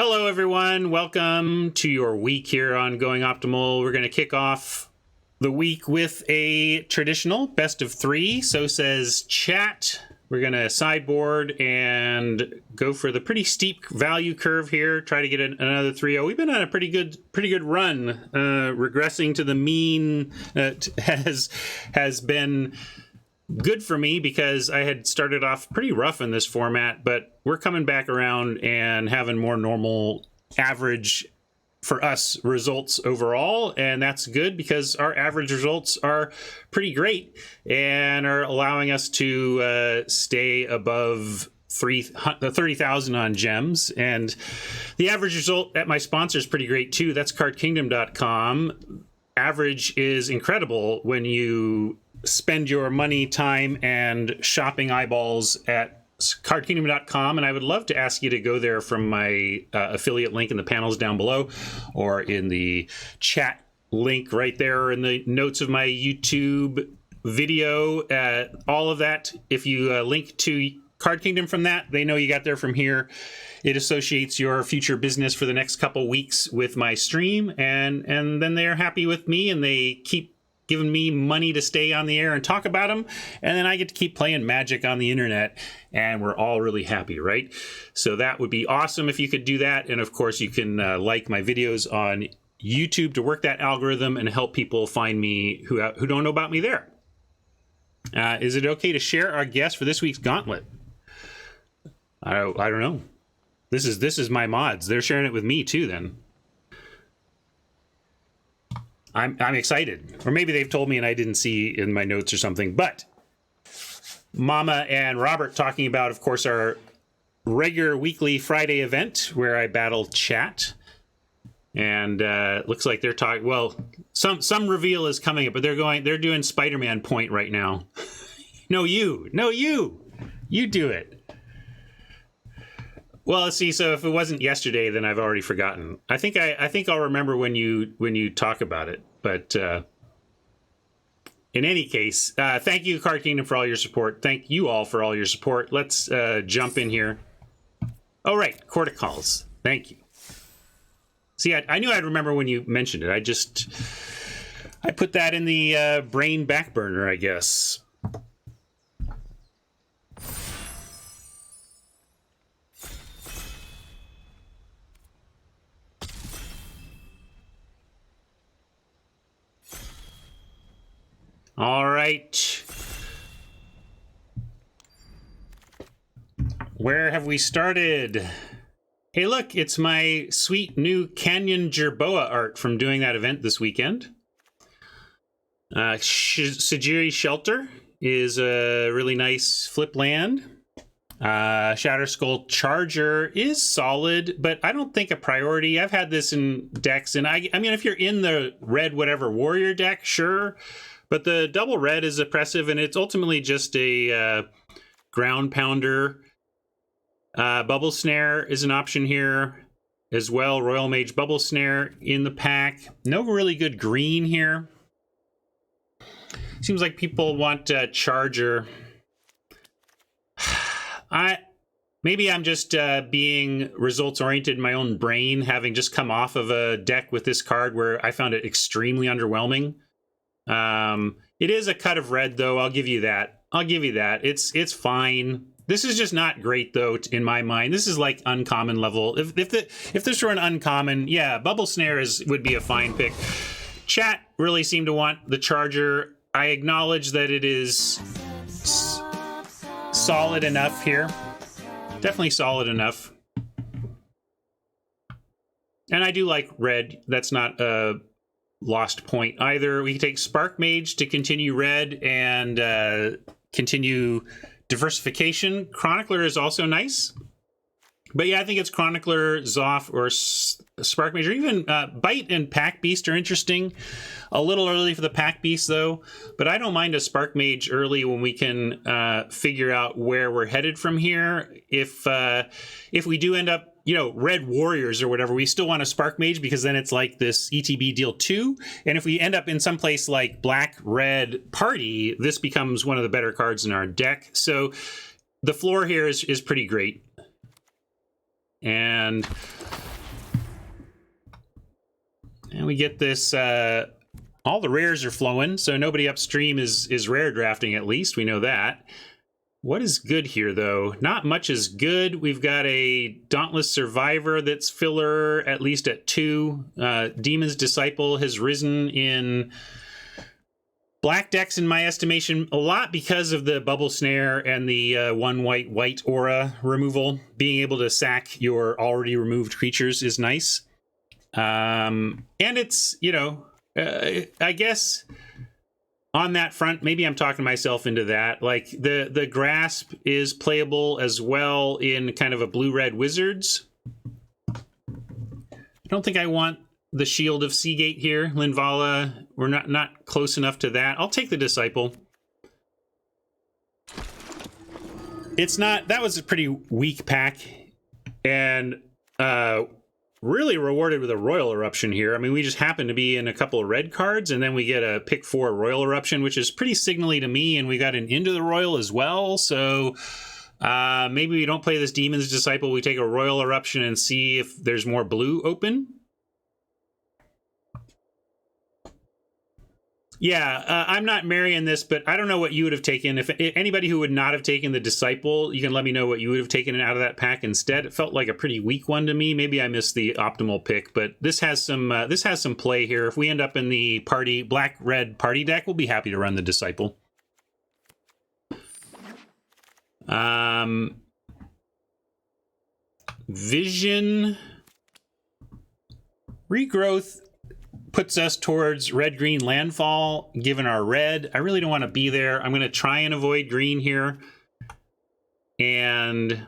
Hello, everyone. Welcome to your week here on Going Optimal. We're going to kick off the week with a traditional best of three. So says chat. We're going to sideboard and go for the pretty steep value curve here. Try to get another 3-0. We've been on a pretty good run. Regressing to the mean has been good for me because I had started off pretty rough in this format, but we're coming back around and having more normal average for us results overall, and that's good because our average results are pretty great and are allowing us to stay above 30,000 on gems. And the average result at my sponsor is pretty great too. That's cardkingdom.com. Average is incredible when you spend your money, time, and shopping eyeballs at cardkingdom.com, and I would love to ask you to go there from my affiliate link in the panels down below, or in the chat link right there in the notes of my YouTube video. All of that, if you link to Card Kingdom from that, they know you got there from here. It associates your future business for the next couple weeks with my stream, and then they're happy with me, and they keep giving me money to stay on the air and talk about them, and then I get to keep playing Magic on the internet, and we're all really happy, right? So that would be awesome if you could do that, and of course you can like my videos on YouTube to work that algorithm and help people find me who don't know about me there. Is it okay to share our guest for this week's gauntlet? I don't know. This is my mods. They're sharing it with me too then. I'm excited. Or maybe they've told me and I didn't see in my notes or something. But Mama and Robert talking about, of course, our regular weekly Friday event where I battle chat. And looks like they're talking, well, some reveal is coming up, but they're doing Spider-Man point right now. No, you do it. Well, let's see. So if it wasn't yesterday, then I've already forgotten. I think I'll remember when you talk about it. But in any case, thank you, Card Kingdom, for all your support. Thank you all for all your support. Let's jump in here. Oh, right. Corticals. Thank you. See, I knew I'd remember when you mentioned it. I put that in the brain back burner, I guess. All right. Where have we started? Hey, look, it's my sweet new Canyon Jerboa art from doing that event this weekend. Sajiri Shelter is a really nice flip land. Shatterskull Charger is solid, but I don't think a priority. I've had this in decks, and I mean, if you're in the red whatever warrior deck, sure. But the double red is oppressive, and it's ultimately just a ground pounder. Bubble Snare is an option here as well. Royal Mage Bubble Snare in the pack. No really good green here. Seems like people want Charger. Maybe I'm just being results-oriented in my own brain, having just come off of a deck with this card where I found it extremely underwhelming. It is a cut of red, though. I'll give you that. It's fine. This is just not great, though, in my mind. This is like uncommon level. If this were an uncommon, yeah, Bubble Snare would be a fine pick. Chat really seemed to want the Charger. I acknowledge that it is solid enough here. Definitely solid enough. And I do like red. That's not a lost point either. We can take Spark Mage to continue red and continue diversification. Chronicler is also nice. But yeah, I think it's Chronicler, Zoff, or Spark Mage, or even Bite and Pack Beast are interesting. A little early for the Pack Beast, though. But I don't mind a Spark Mage early when we can figure out where we're headed from here. If we do end up, Red Warriors or whatever, we still want a Spark Mage because then it's like this ETB deal 2. And if we end up in some place like Black-Red Party, this becomes one of the better cards in our deck. So the floor here is pretty great. And And we get this, all the rares are flowing, so nobody upstream is rare drafting at least, we know that. What is good here, though? Not much is good. We've got a Dauntless Survivor that's filler, at least at 2. Demon's Disciple has risen in black decks, in my estimation, a lot because of the Bubble Snare and the 1 white aura removal. Being able to sack your already removed creatures is nice. And it's, you know, I guess... on that front, maybe I'm talking myself into that. Like, the Grasp is playable as well in kind of a blue-red Wizards. I don't think I want the Shield of Seagate here. Linvala, we're not close enough to that. I'll take the Disciple. It's not... that was a pretty weak pack. And really rewarded with a Royal Eruption here. I mean, we just happen to be in a couple of red cards, and then we get a pick 4 Royal Eruption, which is pretty signally to me, and we got an Into the Royal as well, so maybe we don't play this Demon's Disciple, we take a Royal Eruption and see if there's more blue open. Yeah, I'm not marrying this, but I don't know what you would have taken. If anybody who would not have taken the Disciple, you can let me know what you would have taken out of that pack instead. It felt like a pretty weak one to me. Maybe I missed the optimal pick, but this has some play here. If we end up in the party black-red party deck, we'll be happy to run the Disciple. Vision, Regrowth puts us towards red-green landfall, given our red. I really don't want to be there. I'm going to try and avoid green here. And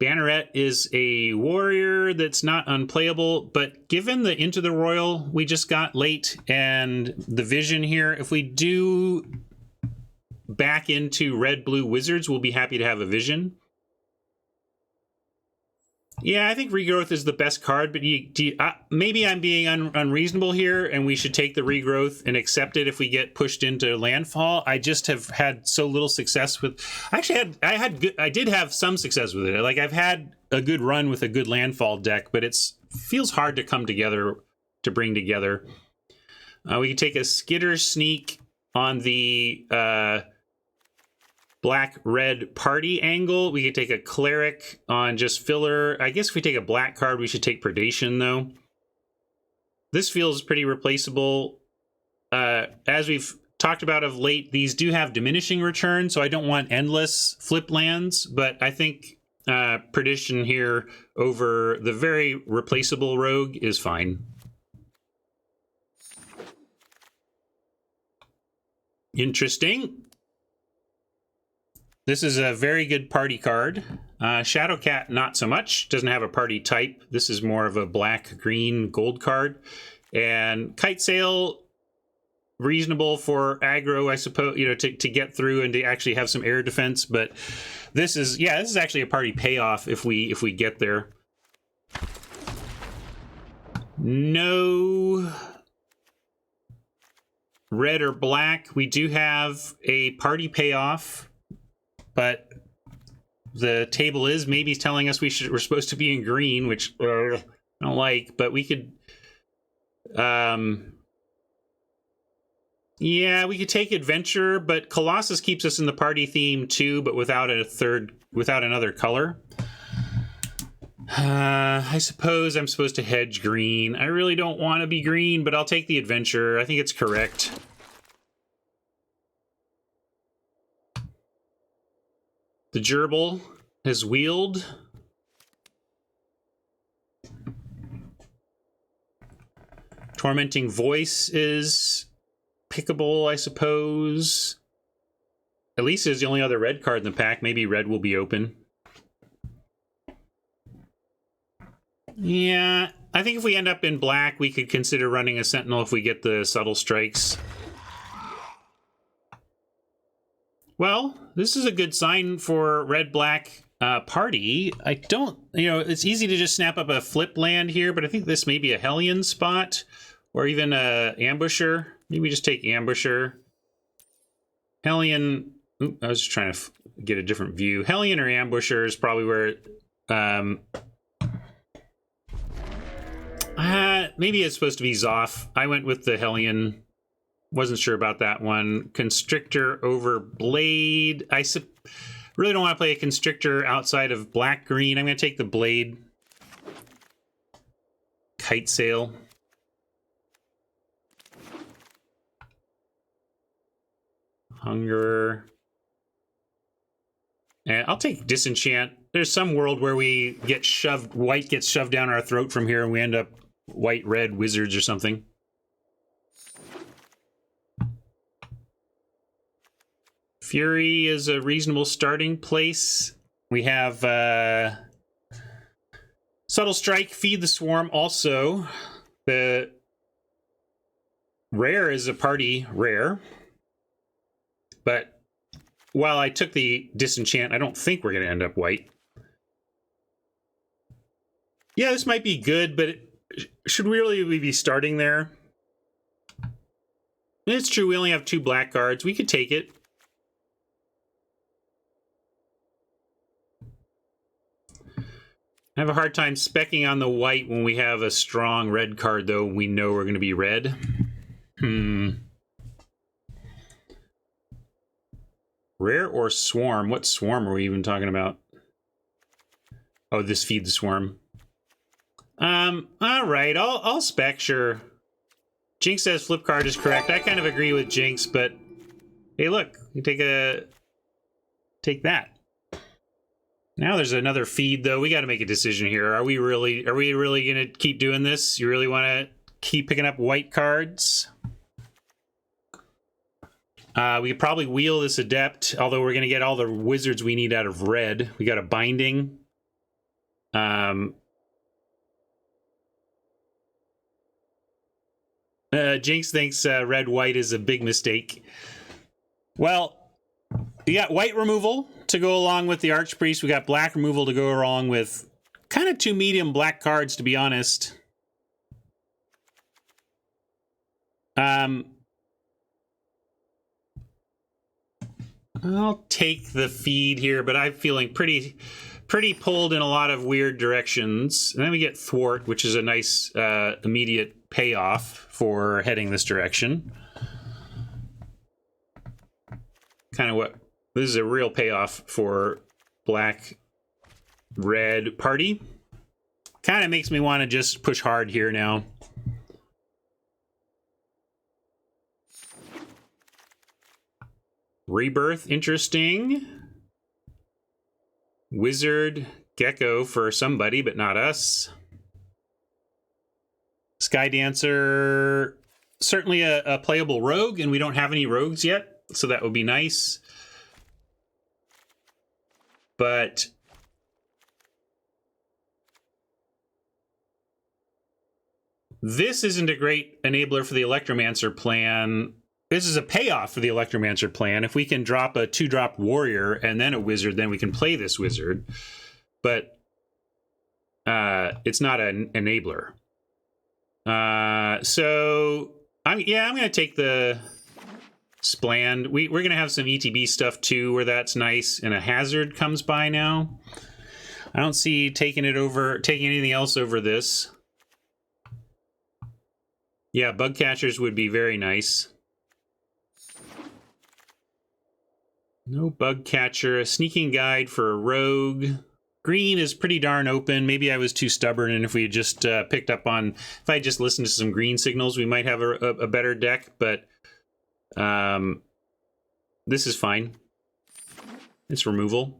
Banneret is a warrior that's not unplayable, but given the Into the Royal we just got late and the Vision here, if we do back into red-blue Wizards, we'll be happy to have a Vision. Yeah, I think Regrowth is the best card, but maybe I'm being unreasonable here, and we should take the Regrowth and accept it if we get pushed into landfall. I just have had so little success with... Actually, I did have some success with it. Like, I've had a good run with a good landfall deck, but it feels hard to come together, to bring together. We can take a Skitter Sneak on the black-red party angle. We could take a Cleric on just filler. I guess if we take a black card, we should take Predation, though. This feels pretty replaceable. As we've talked about of late, these do have diminishing return, so I don't want endless flip lands, but I think Predation here over the very replaceable Rogue is fine. Interesting. This is a very good party card. Shadowcat, not so much. Doesn't have a party type. This is more of a black, green, gold card. And Kite Sail, reasonable for aggro, I suppose, you know, to get through and to actually have some air defense. But this is actually a party payoff if we get there. No red or black. We do have a party payoff. But the table is maybe telling us we're supposed to be in green, which I don't like. But we could, yeah, we could take Adventure. But Colossus keeps us in the party theme too, but without another color. I suppose I'm supposed to hedge green. I really don't want to be green, but I'll take the Adventure. I think it's correct. The Gerbil has wheeled. Tormenting Voice is pickable, I suppose. At least is the only other red card in the pack. Maybe red will be open. Yeah, I think if we end up in black, we could consider running a Sentinel if we get the Subtle Strikes. Well, this is a good sign for red-black party. I don't, it's easy to just snap up a flip land here, but I think this may be a Hellion spot or even a Ambusher. Maybe we just take Ambusher. Hellion, I was just trying to get a different view. Hellion or Ambusher is probably where, maybe it's supposed to be Zoth. I went with the Hellion. Wasn't sure about that one. Constrictor over Blade. Really don't want to play a Constrictor outside of black-green. I'm going to take the Blade. Kite Sail. Hunger. And I'll take Disenchant. There's some world where we get shoved, white gets shoved down our throat from here and we end up white-red wizards or something. Fury is a reasonable starting place. We have Subtle Strike, Feed the Swarm. Also, the rare is a party rare. But while I took the Disenchant, I don't think we're going to end up white. Yeah, this might be good, but should we really be starting there? It's true, we only have 2 black cards. We could take it. I have a hard time speccing on the white when we have a strong red card, though. We know we're going to be red. Rare or Swarm? What Swarm are we even talking about? Oh, this Feed the Swarm. All right, I'll spec, sure. Jinx says flip card is correct. I kind of agree with Jinx, but hey, look, you take that. Now there's another feed, though. We got to make a decision here. Are we really going to keep doing this? You really want to keep picking up white cards? We could probably wheel this Adept, although we're going to get all the wizards we need out of red. We got a Binding. Jinx thinks red-white is a big mistake. Well, we got white removal to go along with the Archpriest. We got black removal to go along with kind of 2 medium black cards, to be honest. I'll take the feed here, but I'm feeling pretty pulled in a lot of weird directions. And then we get Thwart, which is a nice immediate payoff for heading this direction. Kind of what this is a real payoff for black red party. Kind of makes me want to just push hard here now. Rebirth, interesting. Wizard, Gecko for somebody, but not us. Sky Dancer, certainly a playable rogue, and we don't have any rogues yet, so that would be nice. But this isn't a great enabler for the Electromancer plan. This is a payoff for the Electromancer plan. If we can drop a 2-drop warrior and then a wizard, then we can play this wizard. But it's not an enabler. So I'm going to take the Spland. We're going to have some ETB stuff too, where that's nice. And a hazard comes by now. I don't see taking anything else over this. Yeah, bug catchers would be very nice. No bug catcher. A sneaking guide for a rogue. Green is pretty darn open. Maybe I was too stubborn, and if we had just picked up on... If I just listened to some green signals, we might have a better deck, but this is fine. It's removal.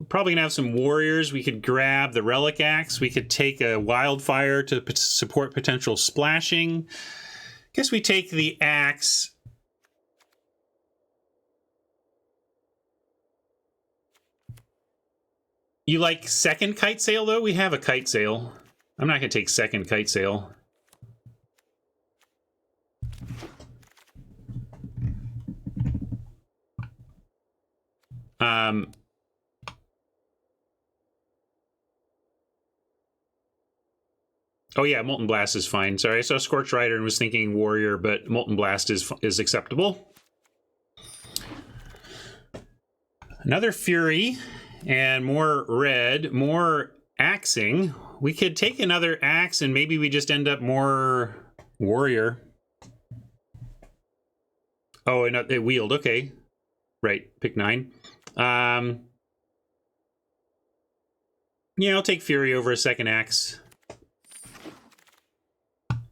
We're probably going to have some warriors. We could grab the Relic Axe. We could take a Wildfire to support potential splashing. Guess we take the Axe... You like second Kite Sail, though? We have a Kite Sail. I'm not going to take second Kite Sail. Oh yeah, Molten Blast is fine. Sorry, I saw Scorch Rider and was thinking Warrior, but Molten Blast is acceptable. Another Fury. And more red, more axing. We could take another axe and maybe we just end up more warrior. Oh, and it wheeled. Okay. Right. Pick 9. Yeah, I'll take Fury over a second axe.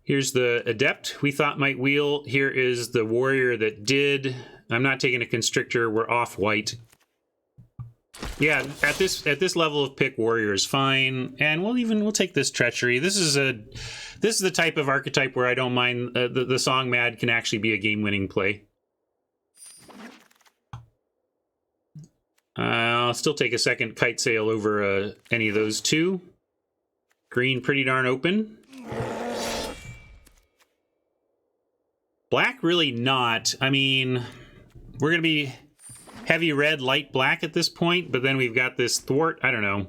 Here's the Adept we thought might wheel. Here is the warrior that did. I'm not taking a Constrictor. We're off white. Yeah, at this level of pick, warrior is fine, and we'll take this treachery. This is the type of archetype where I don't mind the Song Mad can actually be a game-winning play. I'll still take a second Kite Sail over any of those two. Green pretty darn open. Black really not. I mean, we're gonna be heavy red, light black at this point, but then we've got this thwart. I don't know.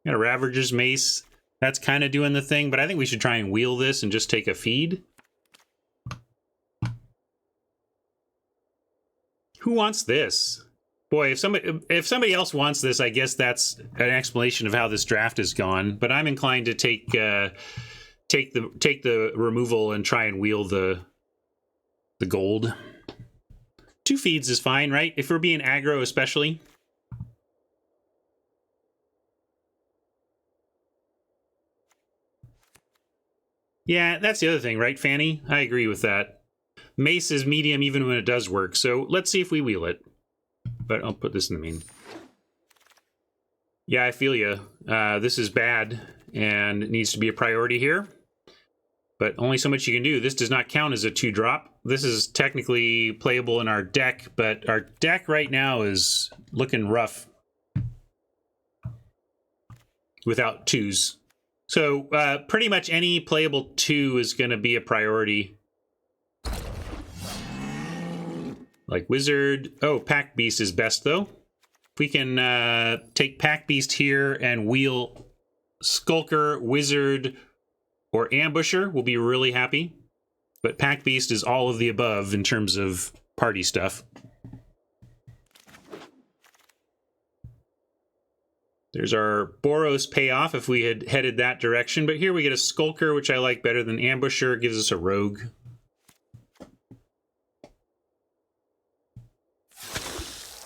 Got a Ravager's Mace. That's kind of doing the thing, but I think we should try and wheel this and just take a feed. Who wants this? Boy, if somebody else wants this, I guess that's an explanation of how this draft has gone. But I'm inclined to take the removal and try and wheel the gold. 2 feeds is fine, right? If we're being aggro, especially. Yeah, that's the other thing, right, Fanny? I agree with that. Mace is medium even when it does work, so let's see if we wheel it. But I'll put this in the main. Yeah, I feel you. This is bad, and it needs to be a priority here. But only so much you can do. This does not count as a 2-drop. This is technically playable in our deck, but our deck right now is looking rough without 2s. So pretty much any playable 2 is going to be a priority. Like Wizard. Oh, Pack Beast is best, though. If we can take Pack Beast here and wheel Skulker, Wizard, or Ambusher, we'll be really happy. But Pack Beast is all of the above in terms of party stuff. There's our Boros payoff if we had headed that direction. But here we get a Skulker, which I like better than Ambusher. Gives us a Rogue.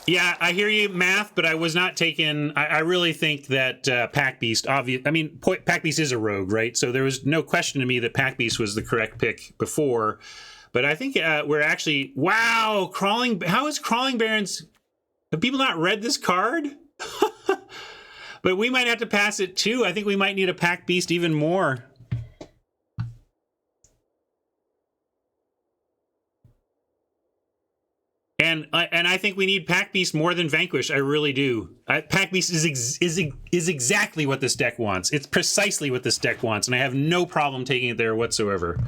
Yeah, I hear you, Math, but I was not taking... I really think that Pack Beast, I mean, Pack Beast is a rogue, right? So there was no question to me that Pack Beast was the correct pick before. But I think we're actually... Wow! How is Crawling Barons... Have people not read this card? But we might have to pass it, too. I think we might need a Pack Beast even more. And I think we need Pack Beast more than Vanquish. I really do. Pack Beast is exactly what this deck wants. It's precisely what this deck wants, and I have no problem taking it there whatsoever.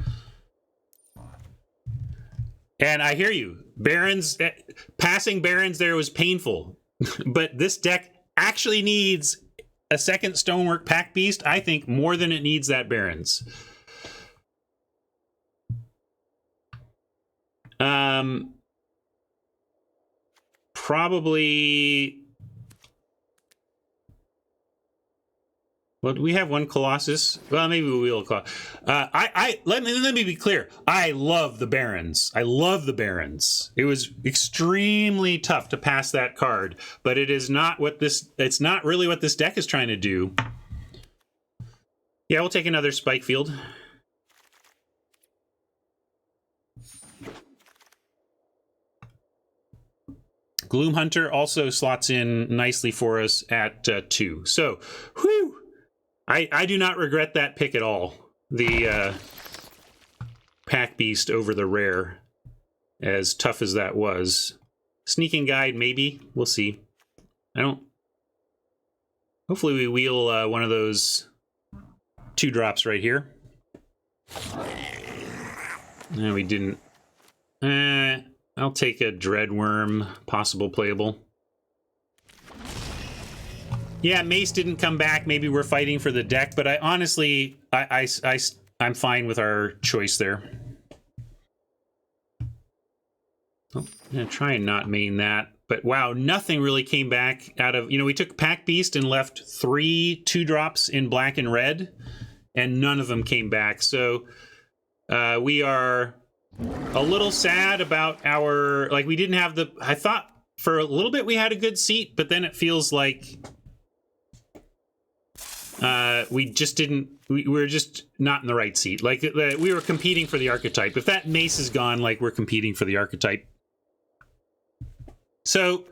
And I hear you. Barons, passing Barons there was painful. But this deck actually needs a second Stonework Pack Beast, I think, more than it needs that Barons. Probably... Well, do we have one Colossus? Well, maybe we will. Let me be clear. I love the Barons. I love the Barons. It was extremely tough to pass that card, but it is not what this... It's not really what this deck is trying to do. Yeah, we'll take another Spike Field. Gloom Hunter also slots in nicely for us at 2. So, whew! I do not regret that pick at all. The Pack Beast over the rare, as tough as that was. Sneaking Guide, maybe. We'll see. Hopefully we wheel one of those 2-drops right here. No, we didn't. I'll take a Dreadworm, possible playable. Yeah, Mace didn't come back. Maybe we're fighting for the deck, but I honestly, I'm fine with our choice there. Oh, I'm gonna try and not main that. But wow, nothing really came back out of, we took Pack Beast and left 3 2-drops in black and red, and none of them came back. So we are a little sad about our, like, we didn't have I thought for a little bit we had a good seat, but then it feels like we just didn't, we were just not in the right seat. Like, we were competing for the archetype. If that mace is gone, like, we're competing for the archetype. So,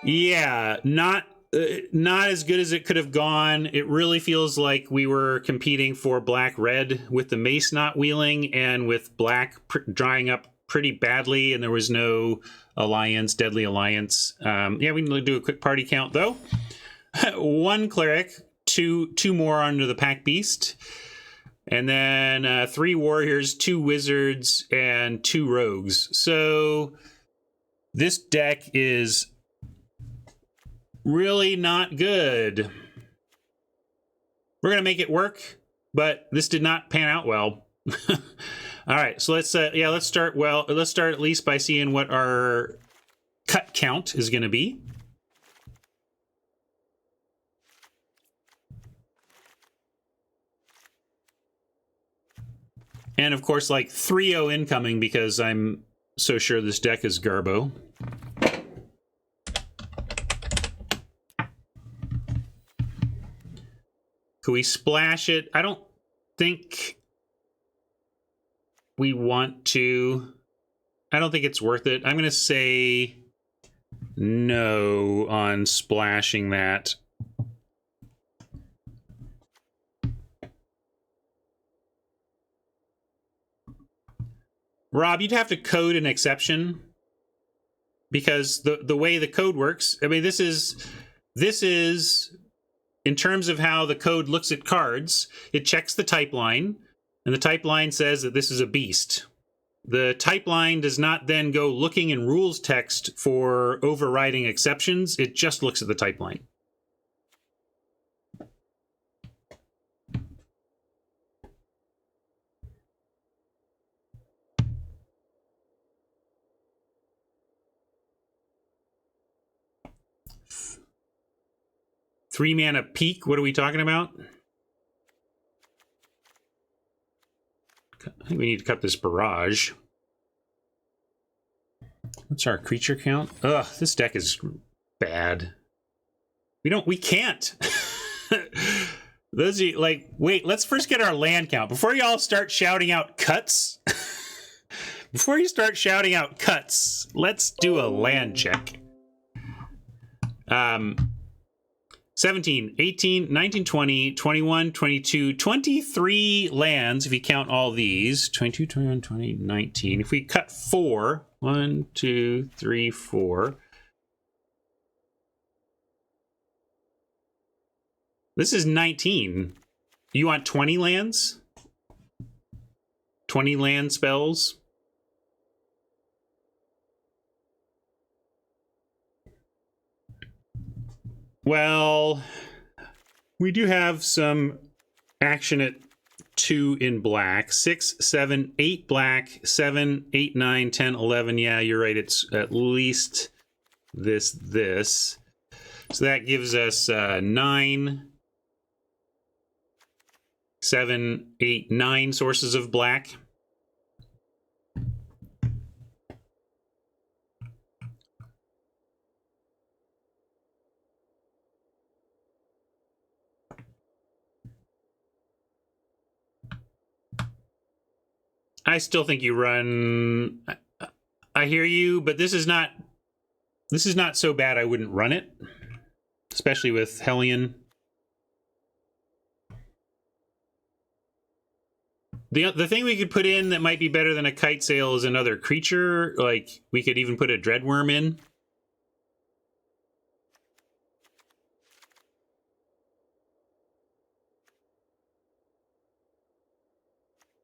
yeah, not as good as it could have gone. It really feels like we were competing for black-red with the mace not wheeling and with black drying up pretty badly, and there was no alliance, deadly alliance. Yeah, we can do a quick party count, though. 1 cleric, two more under the Pack Beast, and then 3 warriors, 2 wizards, and 2 rogues. So this deck is really not good. We're gonna make it work, but this did not pan out well. All right, so let's start. Well, let's start at least by seeing what our cut count is going to be. And of course, like 3-0 incoming because I'm so sure this deck is Garbo. Could we splash it? I don't think we want to. I don't think it's worth it. I'm going to say no on splashing that. Rob, you'd have to code an exception because the way the code works, I mean, this is in terms of how the code looks at cards, it checks the type line, and the type line says that this is a beast. The type line does not then go looking in rules text for overriding exceptions. It just looks at the type line. Three mana peak, what are we talking about? I think we need to cut this barrage. What's our creature count? Ugh, this deck is bad. We can't. Those are like, wait, let's first get our land count. Before y'all start shouting out cuts, before you start shouting out cuts, let's do a land check. 17, 18, 19, 20, 21, 22, 23 lands, if you count all these. 22, 21, 20, 19. If we cut 4, 1, 2, 3, 4. This is 19. You want 20 lands? 20 land spells? Well, we do have some action at 2 in black. 6, 7, 8 black, 7, 8, 9, 10, 11. Yeah, you're right. It's at least this. So that gives us 9, 7, 8, 9 sources of black. I still think you run. I hear you, but this is not so bad. I wouldn't run it, especially with Hellion. The thing we could put in that might be better than a Kite Sail is another creature. Like, we could even put a Dreadworm in.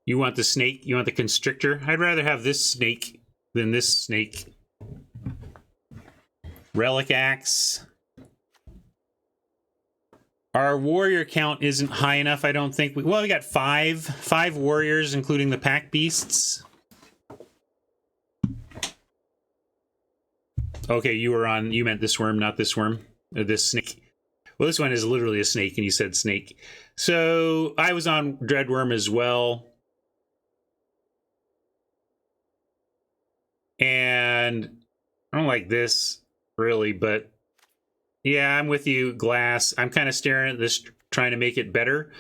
You want the snake? You want the constrictor? I'd rather have this snake than this snake. Relic Axe. Our warrior count isn't high enough, I don't think. Well, we got 5 warriors, including the pack beasts. Okay, you meant this worm, not this worm. Or this snake. Well, this one is literally a snake, and you said snake. So I was on Dreadworm as well. And I don't like this, really, but yeah, I'm with you, Glass. I'm kind of staring at this, trying to make it better.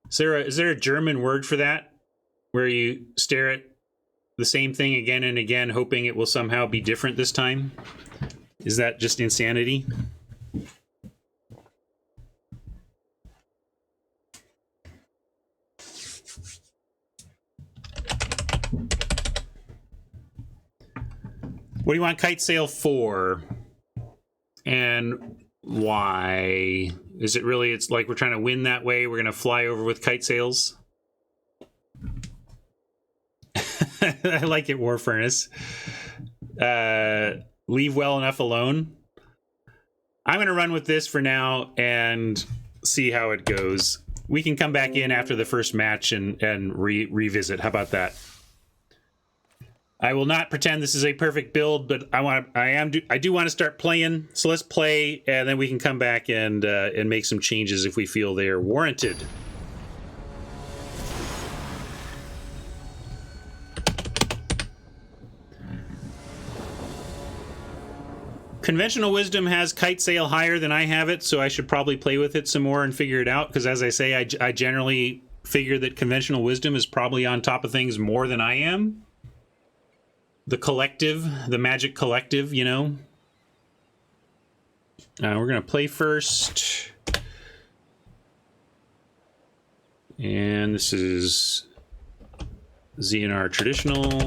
Is there a German word for that? Where you stare at the same thing again and again, hoping it will somehow be different this time? Is that just insanity? What do you want Kite Sail for? And why? Is it really, it's like we're trying to win that way? We're going to fly over with kite sails? I like it, War Furnace. Leave well enough alone. I'm going to run with this for now and see how it goes. We can come back in after the first match and revisit. How about that? I will not pretend this is a perfect build, but I do want to start playing. So let's play, and then we can come back and make some changes if we feel they are warranted. Conventional Wisdom has Kite Sail higher than I have it, so I should probably play with it some more and figure it out, because as I say, I generally figure that Conventional Wisdom is probably on top of things more than I am. The collective, the Magic Collective, you know. We're going to play first. And this is ZNR Traditional.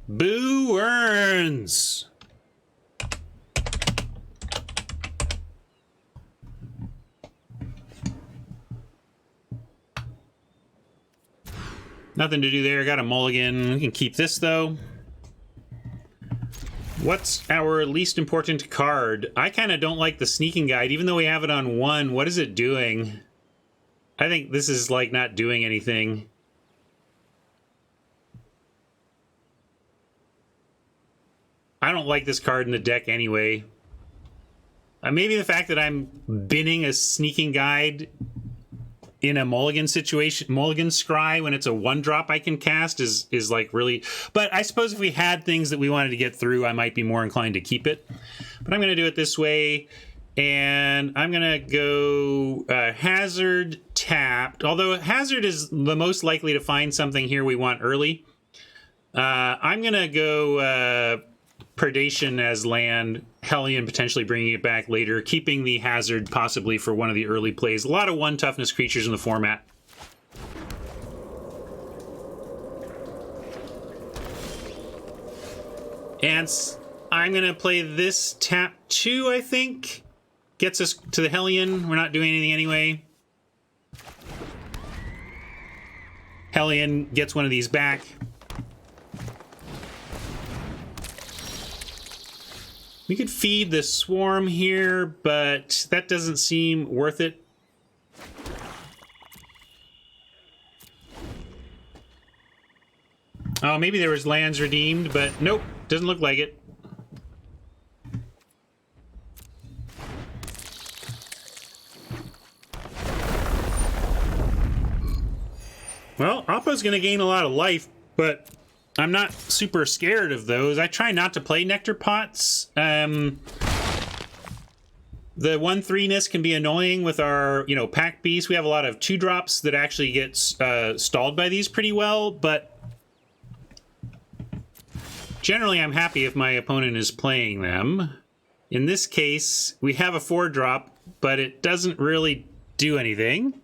Boo Earns! Nothing to do there. Got a mulligan. We can keep this, though. What's our least important card? I kind of don't like the Sneaking Guide. Even though we have it on 1, what is it doing? I think this is, like, not doing anything. I don't like this card in the deck anyway. Maybe the fact that I'm binning a Sneaking Guide in a mulligan situation, mulligan scry, when it's a 1-drop I can cast is like really, but I suppose if we had things that we wanted to get through, I might be more inclined to keep it. But I'm going to do it this way, and I'm going to go Hazard tapped, although Hazard is the most likely to find something here we want early. I'm going to go Predation as land, Hellion potentially bringing it back later, keeping the Hazard possibly for one of the early plays. A lot of 1 toughness creatures in the format. And I'm going to play this tap 2, I think. Gets us to the Hellion. We're not doing anything anyway. Hellion gets one of these back. We could feed the Swarm here, but that doesn't seem worth it. Oh, maybe there was lands redeemed, but nope, doesn't look like it. Well, Appa's going to gain a lot of life, but I'm not super scared of those. I try not to play Nectar Pots. The 1/3-ness can be annoying with our, Pack Beast. We have a lot of 2-drops that actually get stalled by these pretty well, but generally I'm happy if my opponent is playing them. In this case, we have a 4-drop, but it doesn't really do anything.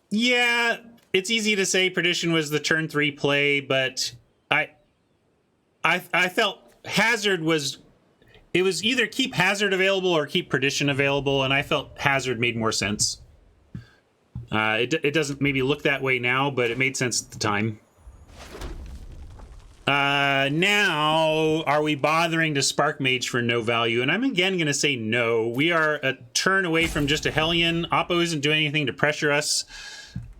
Yeah, it's easy to say Perdition was the turn 3 play, but I felt Hazard was... It was either keep Hazard available or keep Perdition available, and I felt Hazard made more sense. It doesn't maybe look that way now, but it made sense at the time. Now, are we bothering to Spark Mage for no value? And I'm again going to say no. We are a turn away from just a Hellion. Oppo isn't doing anything to pressure us.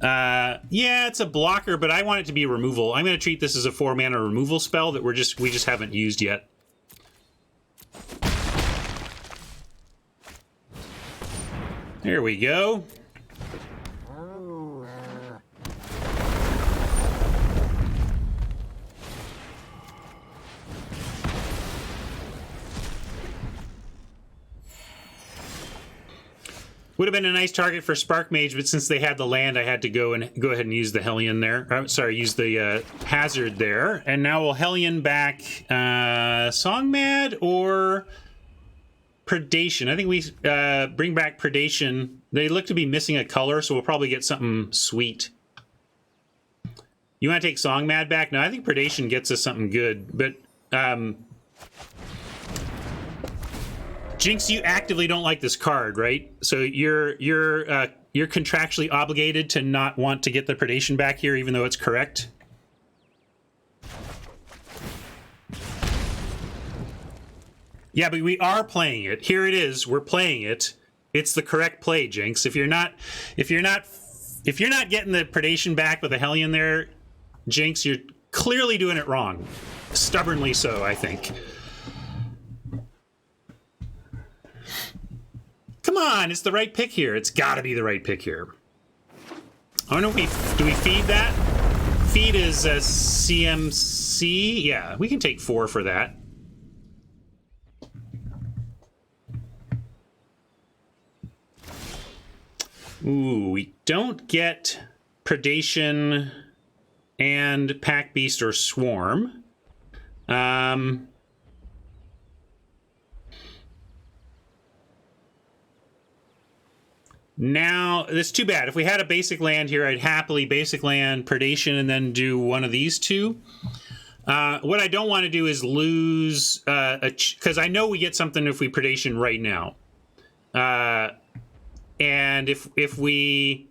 Yeah, it's a blocker, but I want it to be a removal. I'm going to treat this as a 4-mana removal spell that we just haven't used yet. There we go. Would have been a nice target for Spark Mage, but since they had the land, I had to go ahead and use the Hellion there. I'm sorry, use the Hazard there. And now we'll Hellion back Songmad or Predation. I think we bring back Predation. They look to be missing a color, so we'll probably get something sweet. You want to take Songmad back? No, I think Predation gets us something good, but Jinx, you actively don't like this card, right? So you're contractually obligated to not want to get the Predation back here, even though it's correct. Yeah, but we are playing it. Here it is. We're playing it. It's the correct play, Jinx. If you're not getting the Predation back with a Hellion there, Jinx, you're clearly doing it wrong. Stubbornly so, I think. Come on, it's the right pick here. It's got to be the right pick here. I don't know do we feed that? Feed is a CMC. Yeah, we can take 4 for that. Ooh, we don't get Predation and Pack Beast or Swarm. Now, that's too bad. If we had a basic land here, I'd happily basic land Predation and then do one of these two. What I don't want to do is lose because I know we get something if we Predation right now. And if we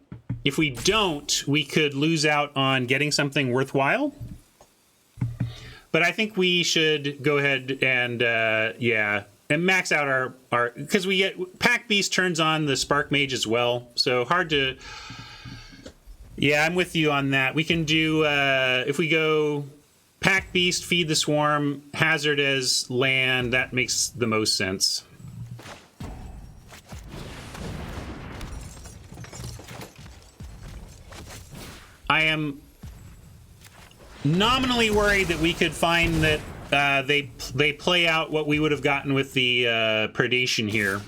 don't, we could lose out on getting something worthwhile. But I think we should go ahead and and max out our because we get Pack Beast turns on the Spark Mage as well, so hard to. Yeah, I'm with you on that. We can do if we go Pack Beast, feed the Swarm, Hazard as land. That makes the most sense. I am nominally worried that we could find that they play out what we would have gotten with the Predation here.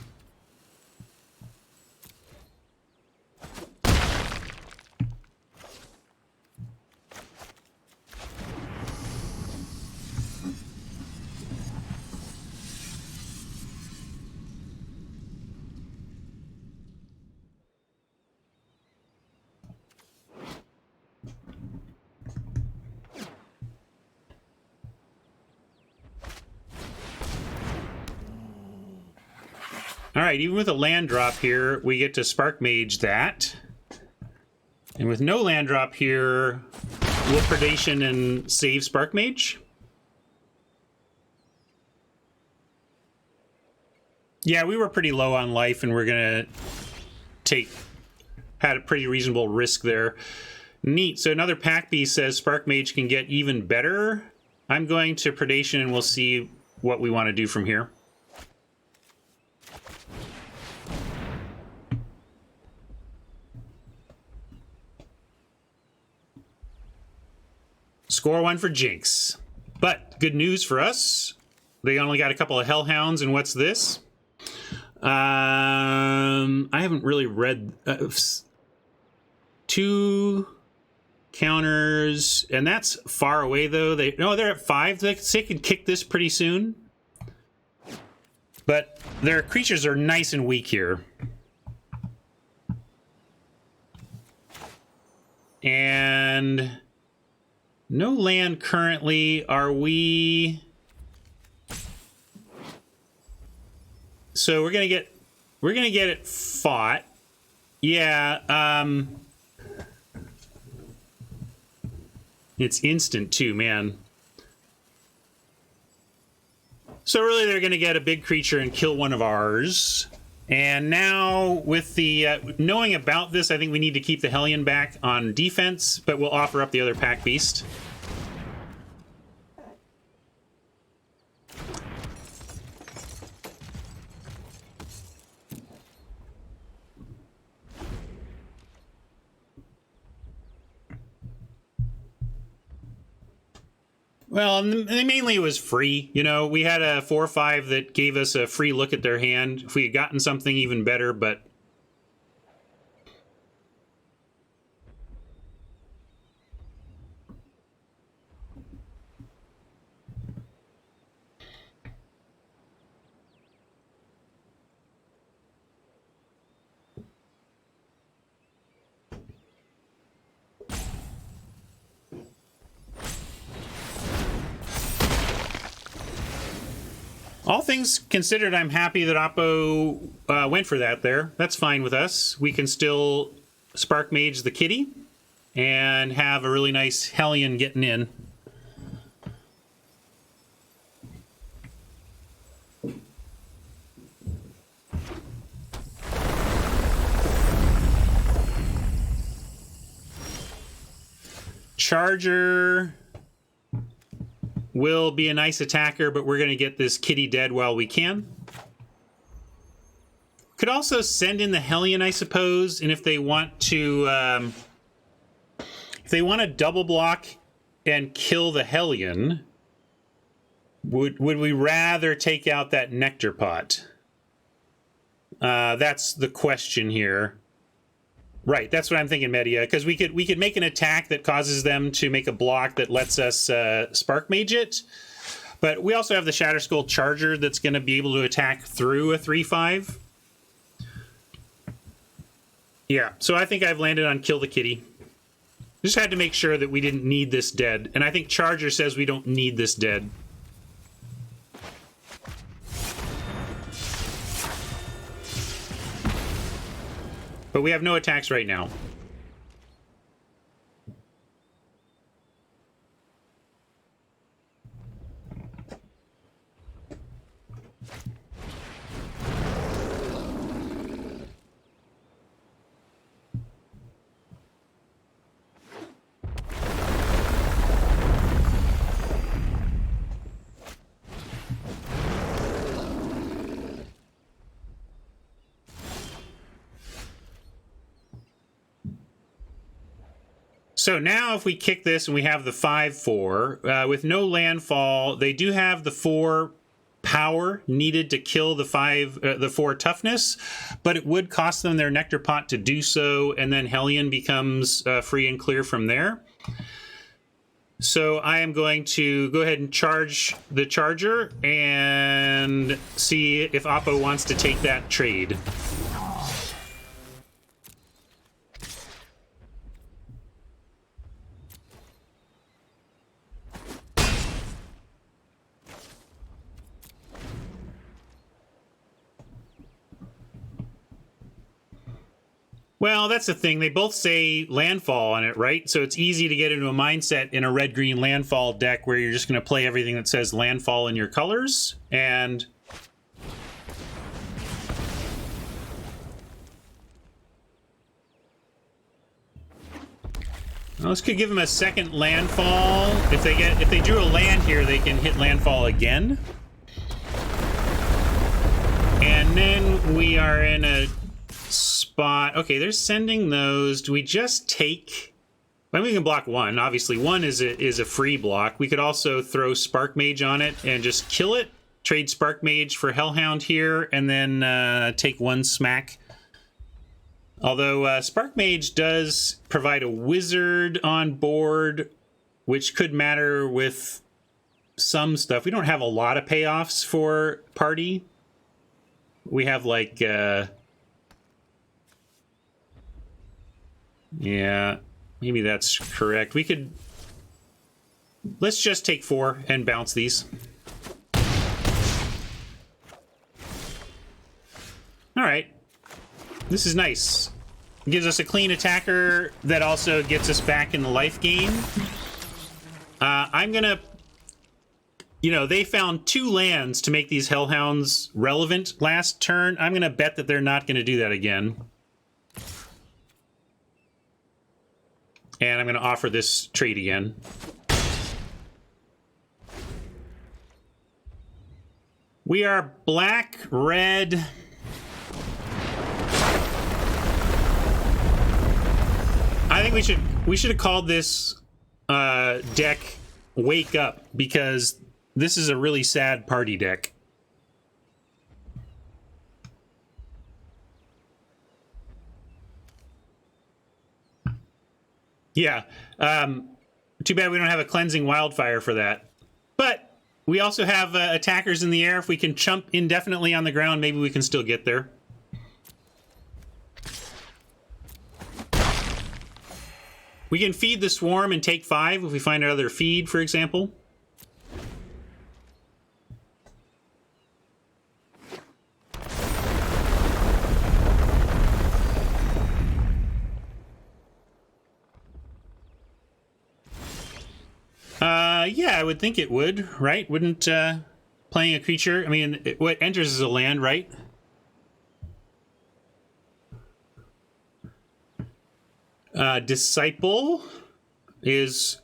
All right, even with a land drop here, we get to Spark Mage that. And with no land drop here, we'll Predation and save Spark Mage. Yeah, we were pretty low on life, and we're going to had a pretty reasonable risk there. Neat. So another Pack Beast says Spark Mage can get even better. I'm going to Predation, and we'll see what we want to do from here. Score 1 for Jinx. But good news for us. They only got a couple of Hellhounds, and what's this? I haven't really read 2 counters, and that's far away though. They're at 5. They could kick this pretty soon. But their creatures are nice and weak here. And no land currently. Are we? So we're gonna get it fought. Yeah. It's instant too, man. So really, they're gonna get a big creature and kill one of ours. And now, with the knowing about this, I think we need to keep the Hellion back on defense, but we'll offer up the other Pack Beast. Well, mainly it was free. You know, we had a 4/5 that gave us a free look at their hand. If we had gotten something even better, but... all things considered, I'm happy that Oppo went for that there. That's fine with us. We can still Spark Mage the kitty and have a really nice Hellion getting in. Charger will be a nice attacker, but we're going to get this kitty dead while we can. Could also send in the Hellion, I suppose, and if they want to double block and kill the Hellion, would we rather take out that Nectar Pot? That's the question here. Right, that's what I'm thinking, Media, because we could make an attack that causes them to make a block that lets us Spark Mage it, but we also have the Shatter Skull Charger that's going to be able to attack through a 3/5. Yeah, so I think I've landed on Kill the Kitty. Just had to make sure that we didn't need this dead, and I think Charger says we don't need this dead. But we have no attacks right now. So now if we kick this and we have the 5/4, with no landfall, they do have the 4 power needed to kill the 4 toughness, but it would cost them their Nectar Pot to do so, and then Hellion becomes free and clear from there. So I am going to go ahead and charge the Charger and see if Oppo wants to take that trade. Well, that's the thing. They both say landfall on it, right? So it's easy to get into a mindset in a red-green landfall deck where you're just going to play everything that says landfall in your colors. And well, this could give them a second landfall. If they drew a land here, they can hit landfall again. And then we are in a spot. Okay, they're sending those. Do we just take... Well, we can block one. Obviously, one is a free block. We could also throw Spark Mage on it and just kill it. Trade Spark Mage for Hellhound here, and then take one smack. Although Spark Mage does provide a wizard on board, which could matter with some stuff. We don't have a lot of payoffs for party. We have like... yeah, maybe that's correct. We could... Let's just take 4 and bounce these. Alright. This is nice. It gives us a clean attacker that also gets us back in the life game. I'm gonna you know, they found 2 lands to make these Hellhounds relevant last turn. I'm going to bet that they're not going to do that again. And I'm going to offer this trade again. We are black, red. I think we should have called this deck Wake Up, because this is a really sad party deck. Yeah. Too bad we don't have a Cleansing Wildfire for that. But we also have attackers in the air. If we can chump indefinitely on the ground, maybe we can still get there. We can feed the Swarm and take 5 if we find another feed, for example. Yeah, I would think it would, right? Wouldn't playing a creature, I mean, what enters as a land, right? Disciple is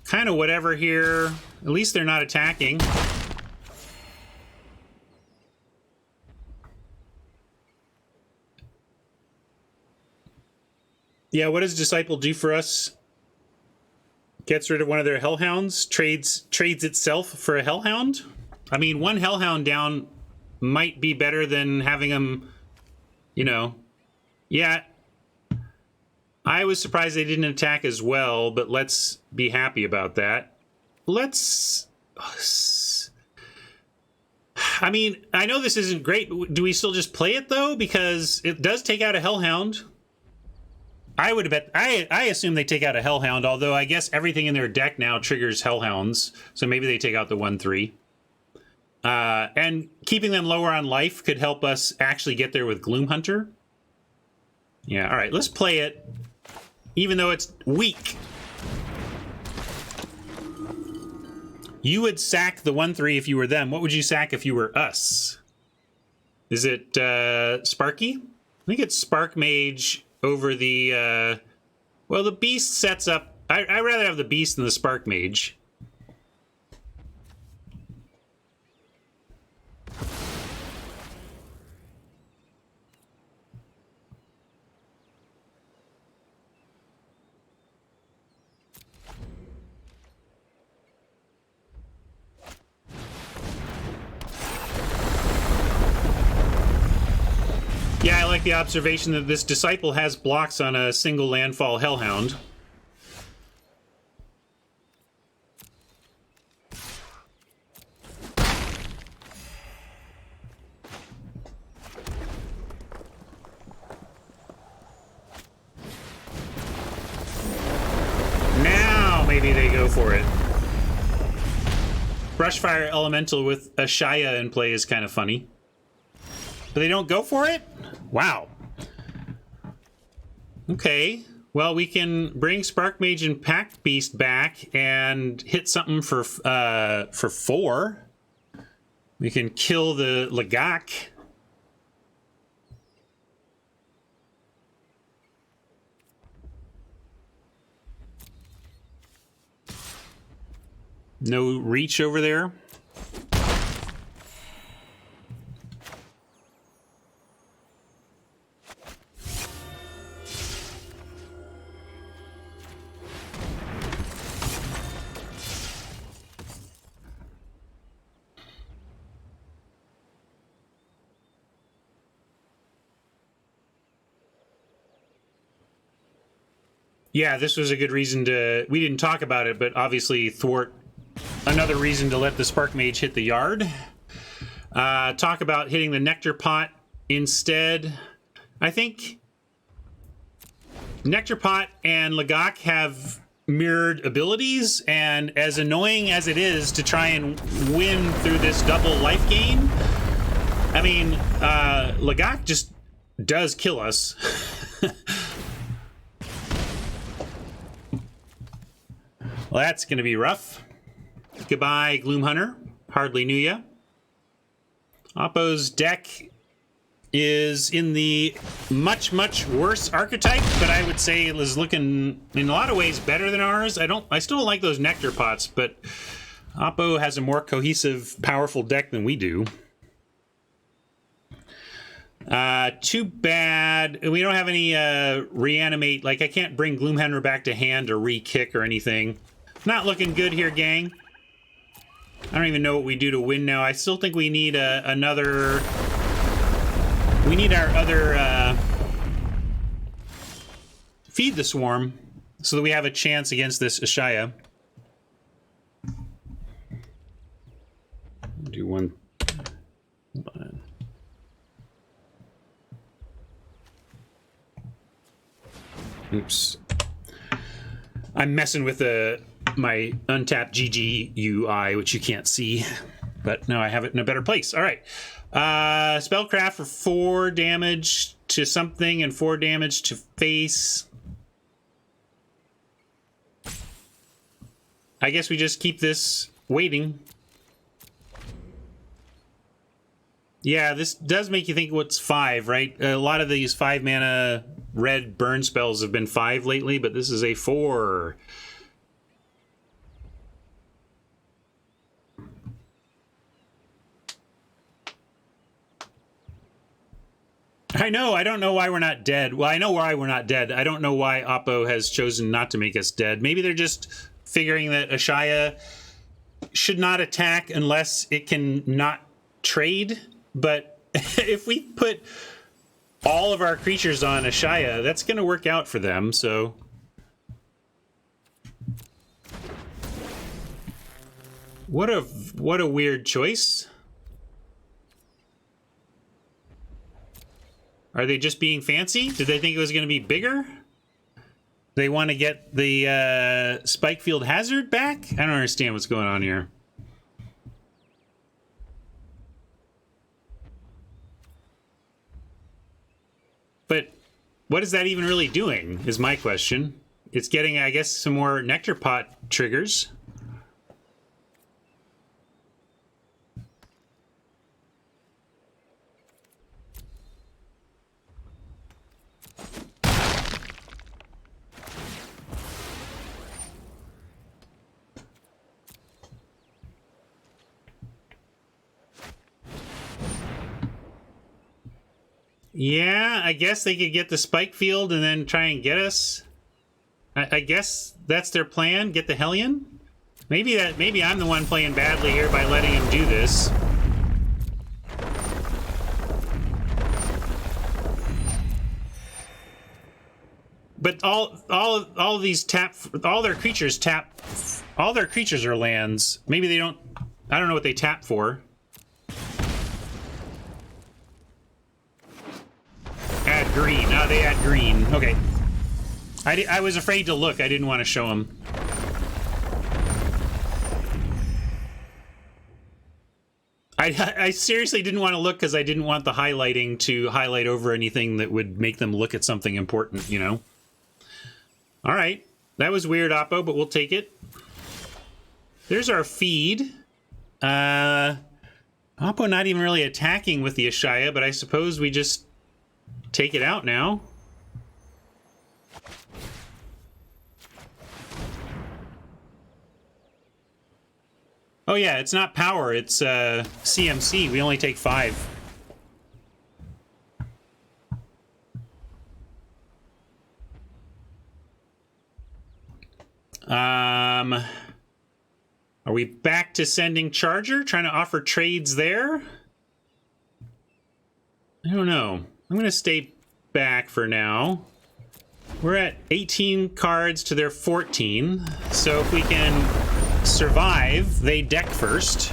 kind of whatever here. At least they're not attacking. Yeah, what does Disciple do for us? Gets rid of one of their Hellhounds, trades itself for a Hellhound. I mean, one Hellhound down might be better than having them, you know. Yeah, I was surprised they didn't attack as well, but let's be happy about that. I mean, I know this isn't great. Do we still just play it, though? Because it does take out a Hellhound. I would have bet. I assume they take out a Hellhound, although I guess everything in their deck now triggers Hellhounds, so maybe they take out the 1/3. And keeping them lower on life could help us actually get there with Gloomhunter. Yeah, all right, let's play it, even though it's weak. You would sack the 1/3 if you were them. What would you sack if you were us? Is it Sparky? I think it's Spark Mage over the... well, the Beast sets up... I'd rather have the Beast than the Spark Mage. Yeah, I like the observation that this Disciple has blocks on a single landfall Hellhound. Now maybe they go for it. Brushfire Elemental with a Shaya in play is kind of funny. But they don't go for it? Wow. Okay. Well, we can bring Spark Mage and Pact Beast back and hit something for 4. We can kill the Lagak. No reach over there. Yeah, this was a good reason to... We didn't talk about it, but obviously thwart another reason to let the Spark Mage hit the yard. Talk about hitting the Nectar Pot instead. I think Nectar Pot and Lagak have mirrored abilities, and as annoying as it is to try and win through this double life gain, I mean, Lagak just does kill us. Well, that's going to be rough. Goodbye, Gloomhunter. Hardly knew ya. Oppo's deck is in the much, much worse archetype, but I would say it was looking in a lot of ways better than ours. I still don't like those nectar pots, but Oppo has a more cohesive, powerful deck than we do. Too bad we don't have any reanimate. Like, I can't bring Gloomhunter back to hand or re-kick or anything. Not looking good here, gang. I don't even know what we do to win now. I still think we need another... We need our other Feed the Swarm so that we have a chance against this Ashaya. Do one... Hold on. Oops. I'm messing with my untapped GG UI, which you can't see. But now I have it in a better place. All right. Spellcraft for 4 damage to something and 4 damage to face. I guess we just keep this waiting. Yeah, this does make you think what's 5, right? A lot of these 5 mana red burn spells have been 5 lately, but this is a 4. I know, I don't know why we're not dead. Well, I know why we're not dead. I don't know why Oppo has chosen not to make us dead. Maybe they're just figuring that Ashaya should not attack unless it can not trade. But if we put all of our creatures on Ashaya, that's going to work out for them, so... What a weird choice. Are they just being fancy? Did they think it was going to be bigger? They want to get the Spikefield Hazard back? I don't understand what's going on here. But what is that even really doing, is my question. It's getting, I guess, some more Nectar Pot triggers. Yeah, I guess they could get the Spike Field and then try and get us. I guess that's their plan, get the Hellion? Maybe I'm the one playing badly here by letting him do this. But all these tap, all their creatures tap, all their creatures are lands. Maybe they don't, I don't know what they tap for. Add green. Oh, they add green. Okay. I was afraid to look. I didn't want to show them. I seriously didn't want to look because I didn't want the highlighting to highlight over anything that would make them look at something important, you know? All right. That was weird, Oppo, but we'll take it. There's our feed. Oppo not even really attacking with the Ashaya, but I suppose we just take it out now. Oh yeah, it's not power, it's CMC. We only take 5. Are we back to sending Charger? Trying to offer trades there? I don't know. I'm going to stay back for now. We're at 18 cards to their 14. So if we can survive, they deck first.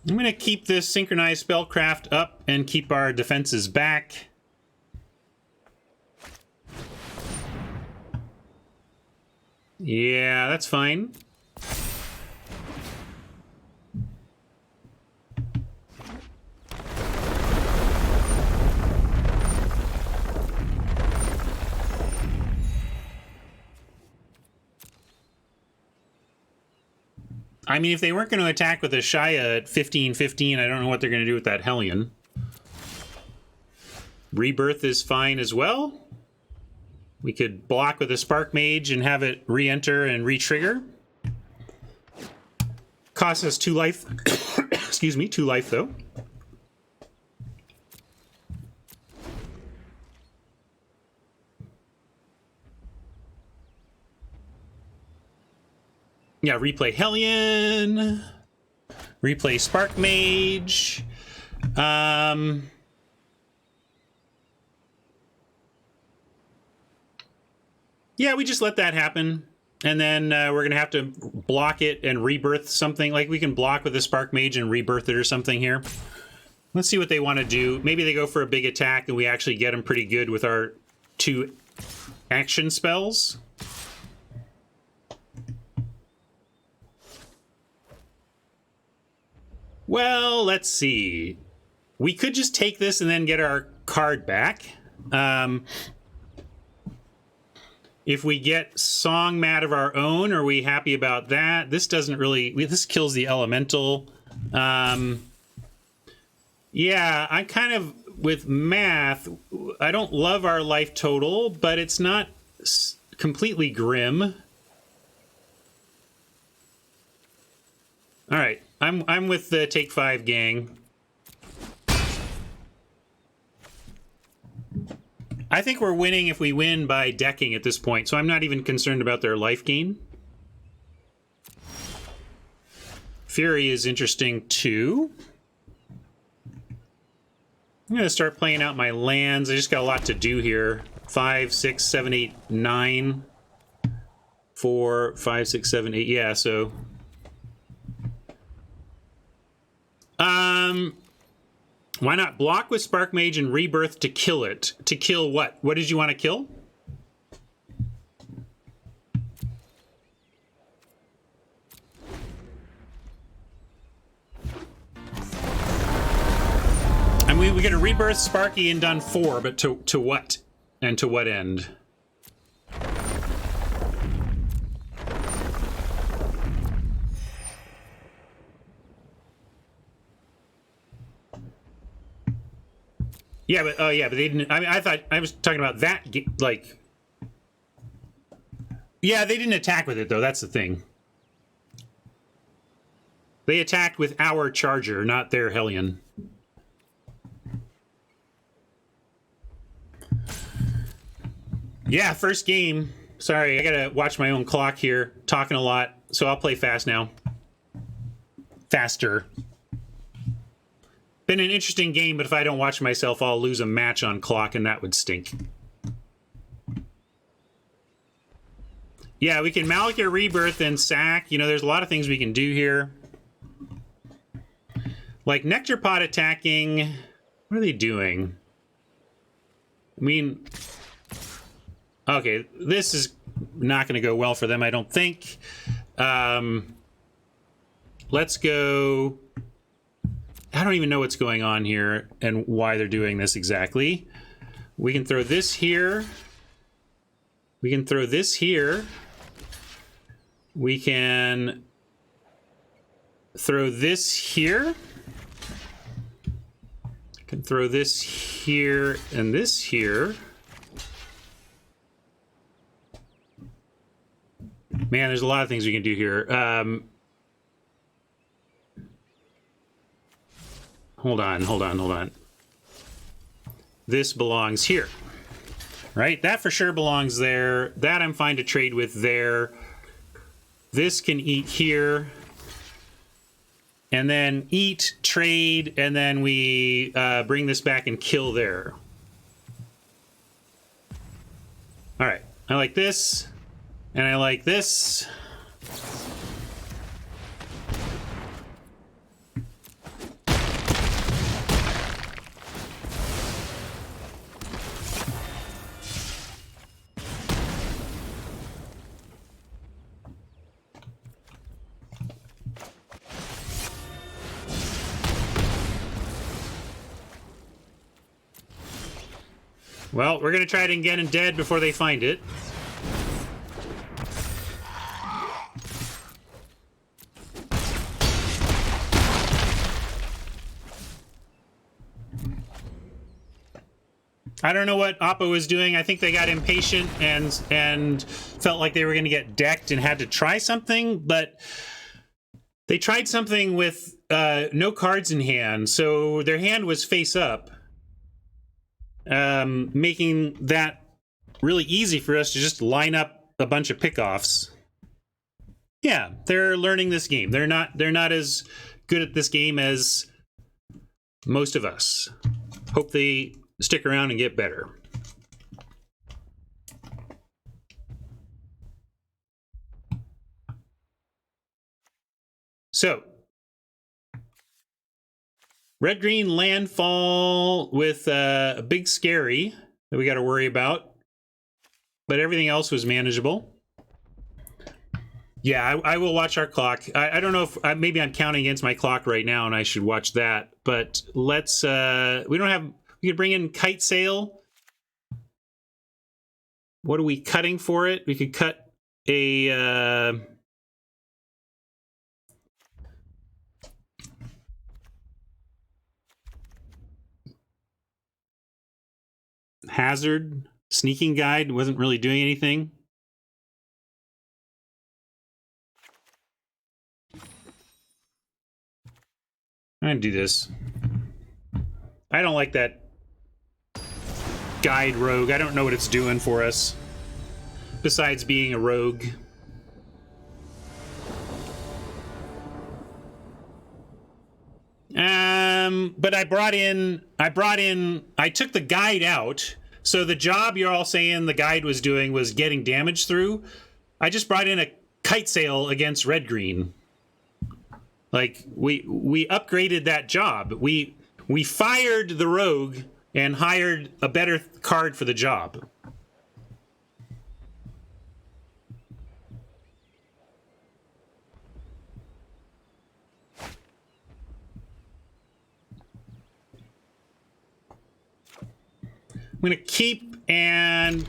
I'm going to keep this synchronized spellcraft up and keep our defenses back. Yeah, that's fine. I mean, if they weren't going to attack with a Shia at 15-15, I don't know what they're going to do with that Hellion. Rebirth is fine as well. We could block with a Spark Mage and have it re-enter and re-trigger. Costs us 2 life. Excuse me, 2 life though. Yeah, replay Hellion. Replay Spark Mage. Yeah, we just let that happen. And then we're going to have to block it and rebirth something. Like we can block with a Spark Mage and rebirth it or something here. Let's see what they want to do. Maybe they go for a big attack and we actually get them pretty good with our 2 action spells. Well, let's see. We could just take this and then get our card back. If we get Song Mat of our own, are we happy about that? This doesn't really... This kills the elemental. Yeah, I'm kind of... With math, I don't love our life total, but it's not completely grim. All right, I'm with the Take 5 gang. I think we're winning if we win by decking at this point, so I'm not even concerned about their life gain. Fury is interesting too. I'm going to start playing out my lands. I just got a lot to do here. 5, 6, 7, 8, 9. 4, 5, 6, 7, 8. Yeah, so... Why not block with Spark Mage and Rebirth to kill it? To kill what? What did you want to kill? I mean, we get a Rebirth, Sparky, and done 4, but to what? And to what end? Yeah, but yeah, but they didn't. I mean, I thought I was talking about that. Like, yeah, they didn't attack with it though. That's the thing. They attacked with our Charger, not their Hellion. Yeah, first game. Sorry, I gotta watch my own clock here. Talking a lot, so I'll play fast now. Faster. Been an interesting game, but if I don't watch myself, I'll lose a match on clock, and that would stink. Yeah, we can Malakir Rebirth and sack. You know, there's a lot of things we can do here. Like Nectar Pot attacking. What are they doing? I mean... Okay, this is not going to go well for them, I don't think. Let's go... I don't even know what's going on here and why they're doing this exactly. We can throw this here. We can throw this here. We can throw this here. I can throw this here and this here. Man, there's a lot of things we can do here. Hold on. This belongs here, right? That for sure belongs there. That I'm fine to trade with there. This can eat here. And then eat, trade, and then we bring this back and kill there. All right, I like this, and I like this. Well, we're going to try it again and dead before they find it. I don't know what Oppo was doing. I think they got impatient and felt like they were going to get decked and had to try something, but they tried something with no cards in hand, so their hand was face up, making that really easy for us to just line up a bunch of pickoffs. Yeah, they're learning this game. They're not as good at this game as most of us. Hope they stick around and get better. So, red-green landfall with a big scary that we got to worry about, but everything else was manageable. Yeah, I will watch our clock. I don't know if maybe I'm counting against my clock right now, and I should watch that. But let's. We don't have. We could bring in kite sail. What are we cutting for it? We could cut a. Hazard sneaking guide wasn't really doing anything. I'm gonna do this. I don't like that guide rogue. I don't know what it's doing for us besides being a rogue. But I took the guide out. So the job you're all saying the guide was doing was getting damage through. I just brought in a kite sail against red-green. Like, we upgraded that job. We fired the rogue and hired a better card for the job. I'm going to keep and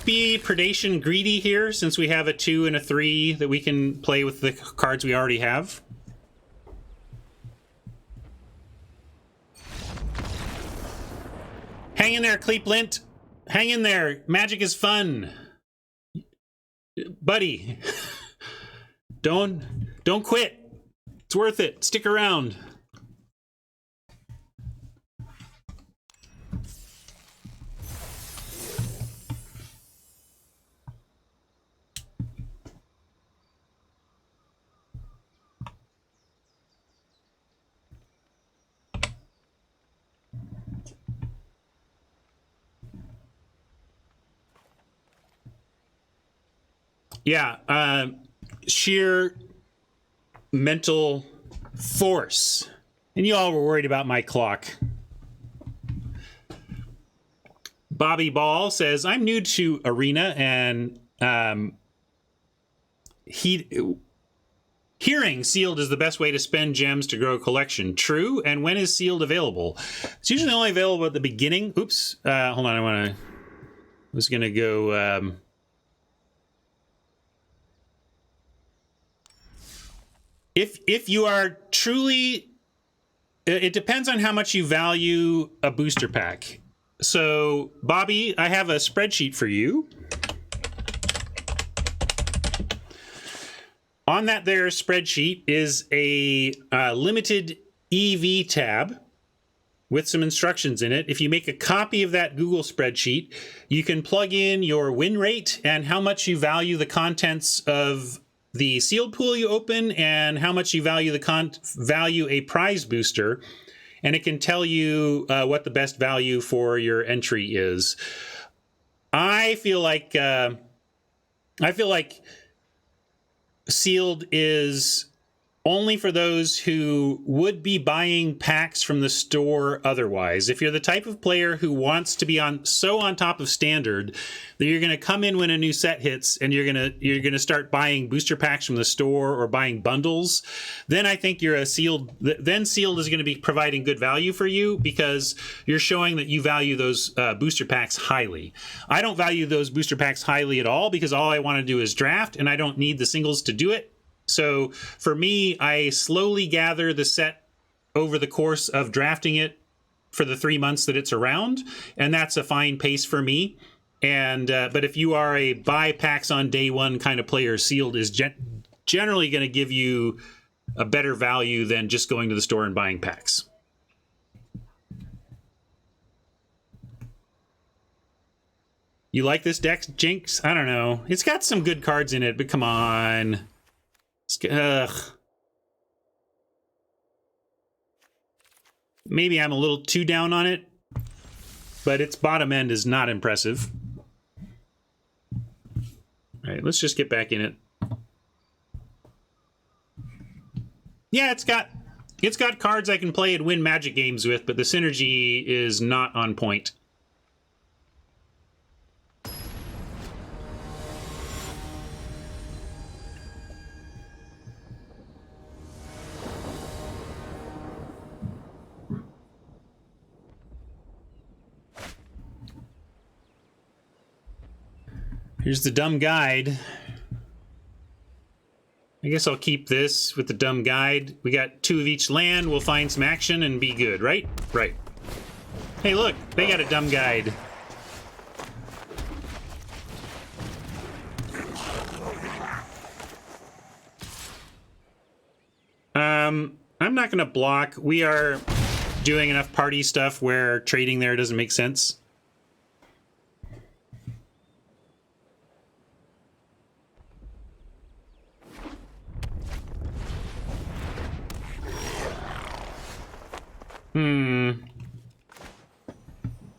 be predation greedy here, since we have a 2 and a 3 that we can play with the cards we already have. Hang in there, Cleeplint. Hang in there. Magic is fun. Buddy. Don't quit. It's worth it. Stick around. Yeah, sheer mental force. And you all were worried about my clock. Bobby Ball says, I'm new to Arena and hearing sealed is the best way to spend gems to grow a collection. True. And when is sealed available? It's usually only available at the beginning. Oops. Hold on. I was going to go... If you are truly, it depends on how much you value a booster pack. So, Bobby, I have a spreadsheet for you. On that there spreadsheet is a limited EV tab with some instructions in it. If you make a copy of that Google spreadsheet, you can plug in your win rate and how much you value the contents of the sealed pool you open and how much you value value a prize booster, and it can tell you what the best value for your entry is. I feel like sealed is only for those who would be buying packs from the store otherwise. If you're the type of player who wants to be on top of standard that you're going to come in when a new set hits and you're going to start buying booster packs from the store or buying bundles, then I think you're sealed is going to be providing good value for you because you're showing that you value those booster packs highly. I don't value those booster packs highly at all because all I want to do is draft and I don't need the singles to do it. So for me, I slowly gather the set over the course of drafting it for the 3 months that it's around, and that's a fine pace for me. And but if you are a buy packs on day one kind of player, sealed is generally going to give you a better value than just going to the store and buying packs. You like this deck, Jinx? I don't know. It's got some good cards in it, but come on. Maybe I'm a little too down on it, but its bottom end is not impressive. All right, let's just get back in it. Yeah, it's got cards I can play and win Magic games with, but the synergy is not on point. Here's the dumb guide. I guess I'll keep this with the dumb guide. We got 2 of each land. We'll find some action and be good, right? Right. Hey, look, they got a dumb guide. I'm not going to block. We are doing enough party stuff where trading there doesn't make sense.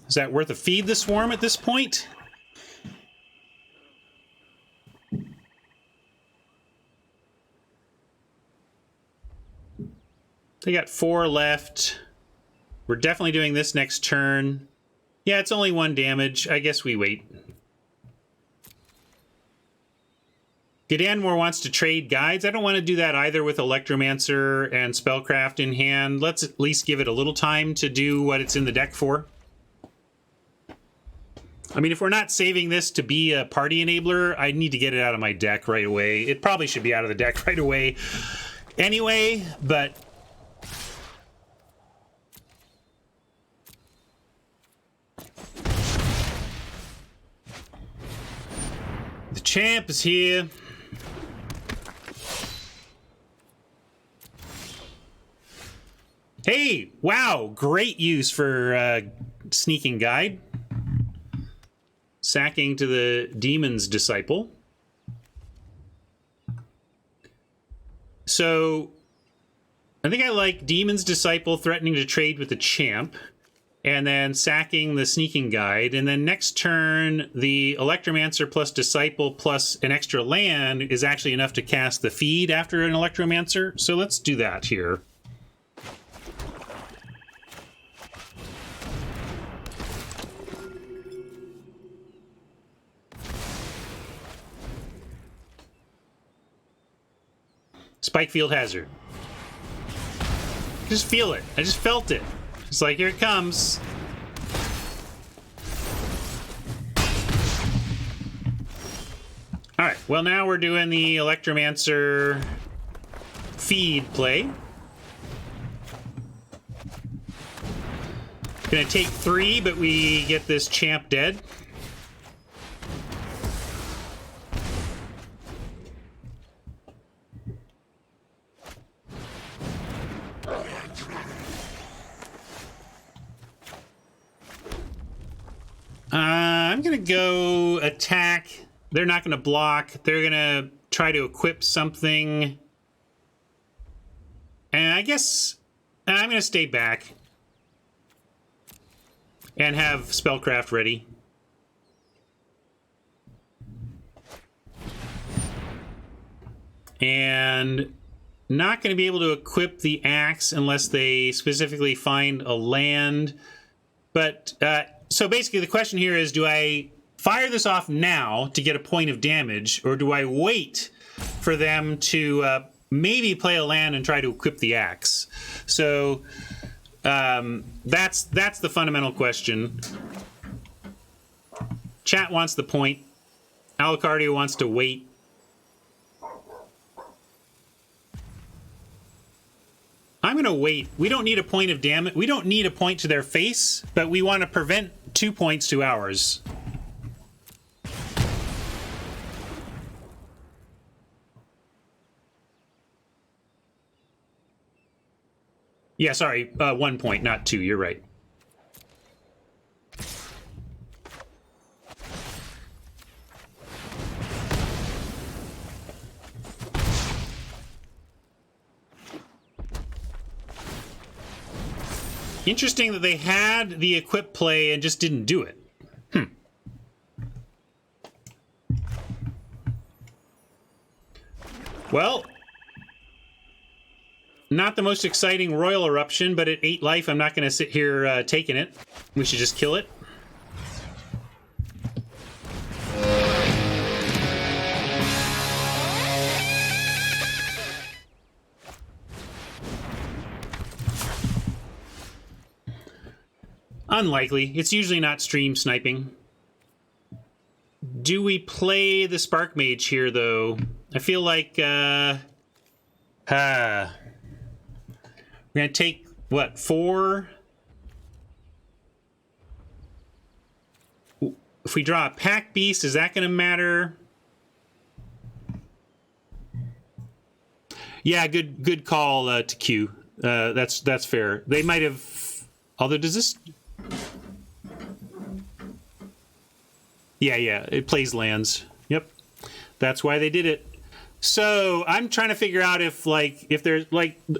Is that worth a feed the swarm at this point? They got 4 left. We're definitely doing this next turn. Yeah, it's only 1 damage. I guess we wait. Gidanmore wants to trade guides. I don't want to do that either with Electromancer and Spellcraft in hand. Let's at least give it a little time to do what it's in the deck for. I mean, if we're not saving this to be a party enabler, I need to get it out of my deck right away. It probably should be out of the deck right away anyway, but... the champ is here. Hey, wow, great use for Sneaking Guide. Sacking to the Demon's Disciple. So, I think I like Demon's Disciple threatening to trade with the champ, and then sacking the Sneaking Guide, and then next turn, the Electromancer plus Disciple plus an extra land is actually enough to cast the feed after an Electromancer, so let's do that here. Spikefield Hazard. Just feel it. I just felt it. It's like, here it comes. All right, well, now we're doing the Electromancer feed play. Gonna take 3, but we get this champ dead. I'm gonna go attack. They're not gonna block. They're gonna try to equip something. And I guess I'm gonna stay back and have Spellcraft ready. And not gonna be able to equip the axe unless they specifically find a land. But so basically the question here is, do I fire this off now to get a point of damage, or do I wait for them to maybe play a land and try to equip the axe? So that's the fundamental question. Chat wants the point. Alucardio wants to wait. I'm going to wait. We don't need a point of damage. We don't need a point to their face, but we want to prevent 2 points to ours. Yeah, sorry. 1 point, not 2. You're right. Interesting that they had the equip play and just didn't do it. Well, not the most exciting royal eruption, but at 8 life, I'm not going to sit here taking it. We should just kill it. Unlikely. It's usually not stream sniping. Do we play the Spark Mage here, though? I feel like, we're gonna take, what, 4? If we draw a Pack Beast, is that gonna matter? Yeah, good call to Q. That's fair. They might have... Although, does this... Yeah, it plays lands. Yep. That's why they did it. So, I'm trying to figure out if there's,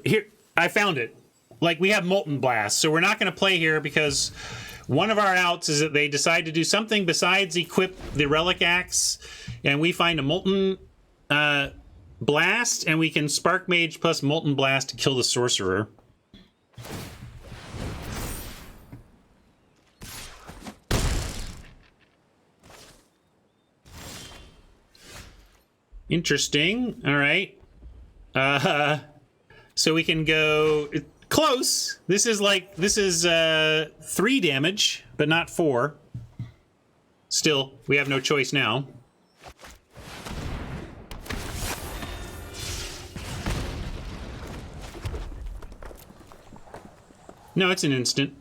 here, I found it. We have Molten Blast, so we're not going to play here because one of our outs is that they decide to do something besides equip the Relic Axe, and we find a Molten Blast, and we can Spark Mage plus Molten Blast to kill the Sorcerer. Interesting. All right. So we can go close. This is 3 damage, but not 4. Still, we have no choice now. No, it's an instant.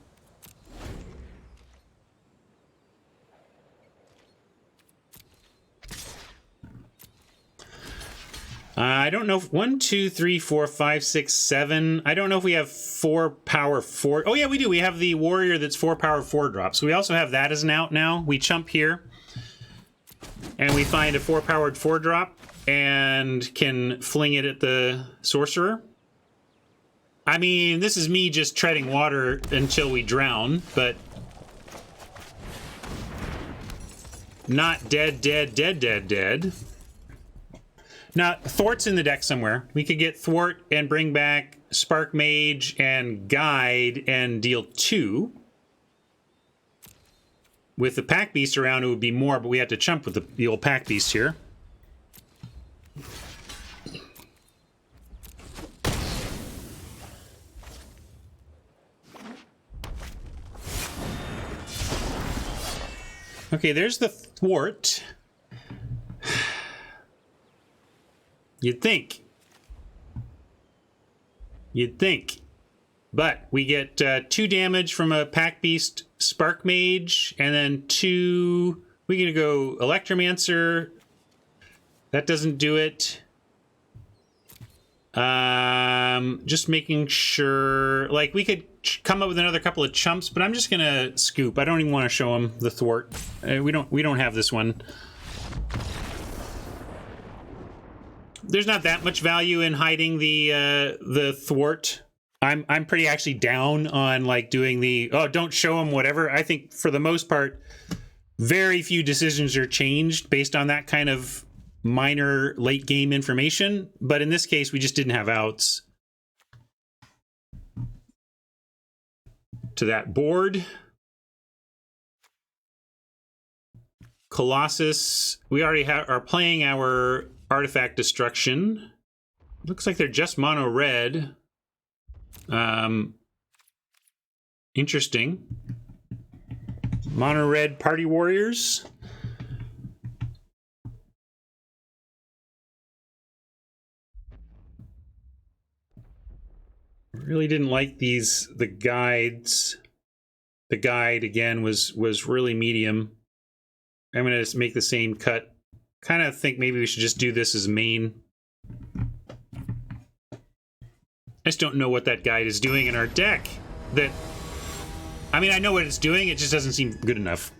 I don't know if 1, 2, 3, 4, 5, 6, 7. I don't know if we have 4 power 4. Oh, yeah, we do. We have the warrior that's 4 power 4 drop. So we also have that as an out now. We chump here. And we find a 4 powered 4 drop and can fling it at the sorcerer. I mean, this is me just treading water until we drown, but not dead. Now, Thwart's in the deck somewhere. We could get Thwart and bring back Spark Mage and Guide and deal 2. With the Pack Beast around, it would be more, but we have to chump with the old Pack Beast here. Okay, there's the Thwart. You'd think. But we get 2 damage from a Pack Beast Spark Mage, and then 2... We're going to go Electromancer. That doesn't do it. Just making sure... we could come up with another couple of chumps, but I'm just going to scoop. I don't even want to show him the Thwart. We don't have this one. There's not that much value in hiding the Thwart. I'm pretty actually down on doing the don't show them whatever. I think for the most part, very few decisions are changed based on that kind of minor late game information. But in this case, we just didn't have outs to that board. Colossus, we already are playing our Artifact Destruction. Looks like they're just mono red. Interesting. Mono red Party Warriors. Really didn't like these, the guides. The guide, again, was really medium. I'm going to make the same cut. Kind of think maybe we should just do this as main. I just don't know what that guide is doing in our deck. I mean, I know what it's doing, it just doesn't seem good enough.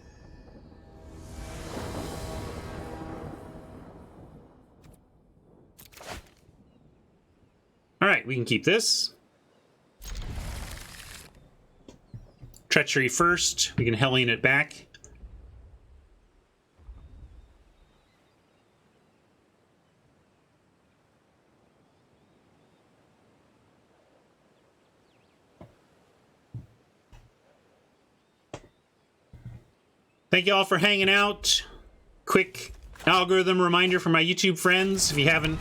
All right, we can keep this. Treachery first. We can Hellion it back. Thank you all for hanging out. Quick algorithm reminder for my YouTube friends. If you haven't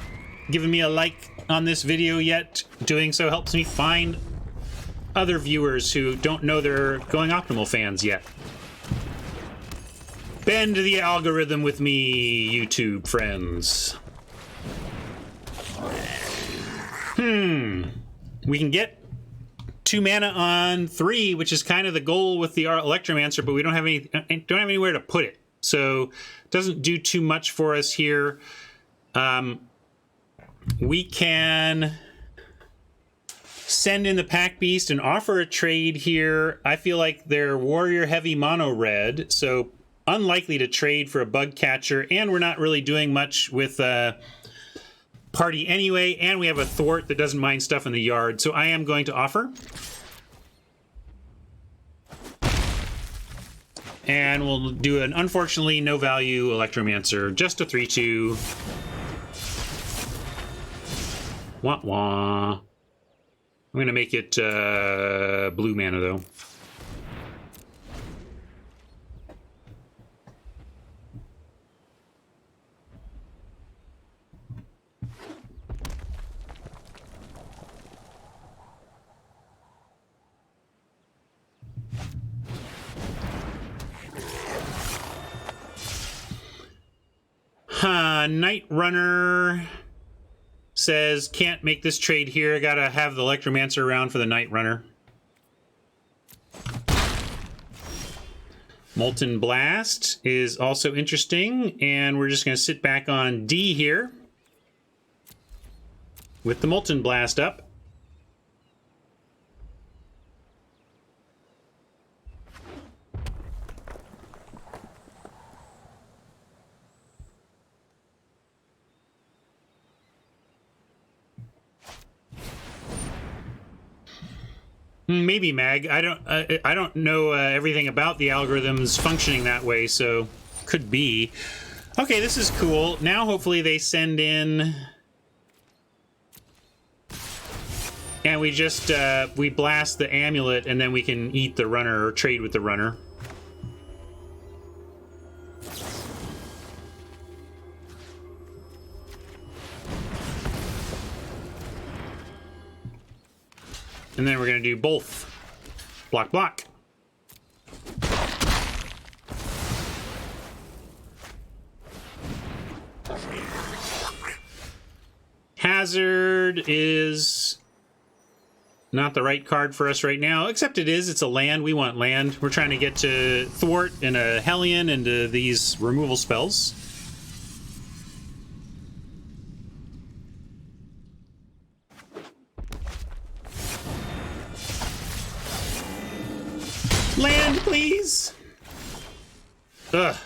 given me a like on this video yet, doing so helps me find other viewers who don't know they're Going Optimal fans yet. Bend the algorithm with me, YouTube friends. We can get 2 mana on 3, which is kind of the goal with the Electromancer, but we don't have anywhere to put it, so it doesn't do too much for us here. We can send in the Pack Beast and offer a trade here. I feel like they're warrior heavy mono red, so unlikely to trade for a bug catcher, and we're not really doing much with party anyway, and we have a thwart that doesn't mind stuff in the yard, so I am going to offer. And we'll do an unfortunately no value Electromancer, just a 3/2. Wah wah. I'm gonna make it blue mana though. Night Runner says, can't make this trade here. Gotta have the Electromancer around for the Night Runner. Molten Blast is also interesting, and we're just gonna sit back on D here with the Molten Blast up. Maybe Mag. I don't know everything about the algorithms functioning that way, so could be. Okay, this is cool. Now hopefully they send in, and we just we blast the amulet, and then we can eat the runner or trade with the runner. And then we're going to do both. Block, block. Hazard is not the right card for us right now, except it is. It's a land. We want land. We're trying to get to Thwart and a Hellion and these removal spells. Land, please. Ugh.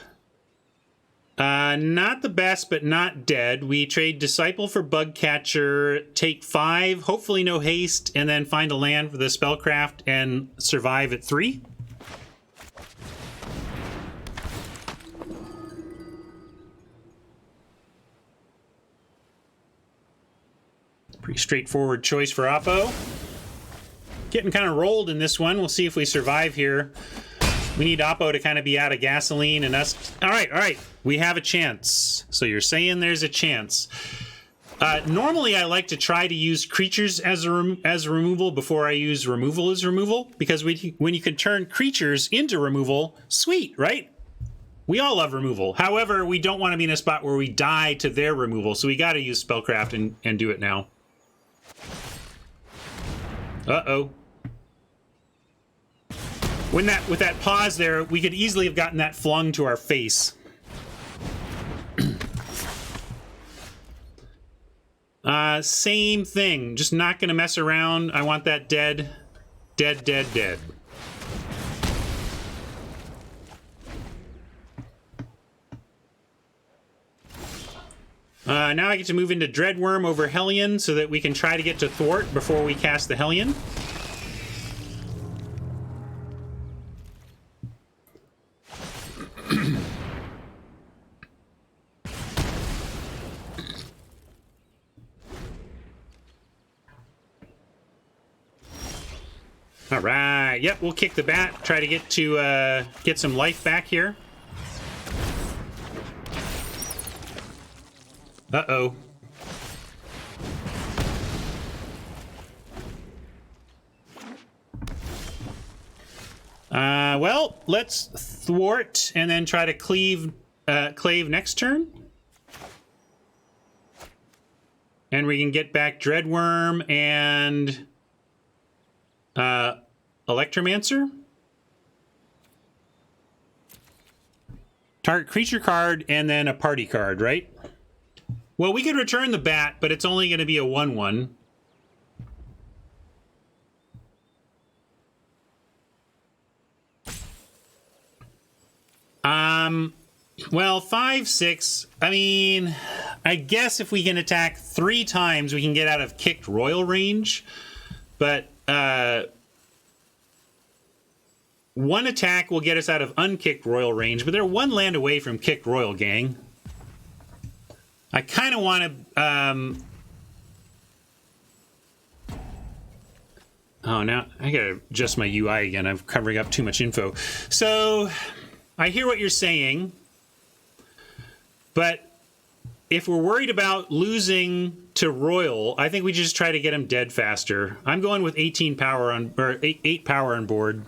Not the best, but not dead. We trade Disciple for Bug Catcher, take 5, hopefully no haste, and then find a land for the Spellcraft and survive at 3. Pretty straightforward choice for Oppo. Getting kind of rolled in this one. We'll see if we survive here. We need Oppo to kind of be out of gasoline and us. All right. We have a chance. So you're saying there's a chance. Normally, I like to try to use creatures as removal before I use removal as removal, because when you can turn creatures into removal, sweet, right? We all love removal. However, we don't want to be in a spot where we die to their removal, so we got to use Spellcraft and do it now. Uh-oh. With that pause there, we could easily have gotten that flung to our face. Same thing. Just not gonna mess around. I want that dead. Dead, dead, dead. Now I get to move into Dreadworm over Hellion so that we can try to get to Thwart before we cast the Hellion. All right. Yep, we'll kick the bat. Try to get some life back here. Uh-oh. Well, let's thwart and then try to clave next turn. And we can get back Dreadworm and Electromancer. Target creature card and then a party card, right? Well, we could return the bat, but it's only going to be a 1/1. Well, 5/6. I mean, I guess if we can attack 3 times, we can get out of kicked royal range. But one attack will get us out of unkicked royal range, but they're 1 land away from kicked royal, gang. I kind of want to... Oh, now I gotta adjust my UI again. I'm covering up too much info. So, I hear what you're saying, but if we're worried about losing to Royal, I think we just try to get him dead faster. I'm going with 18 power on, or 8 power on board.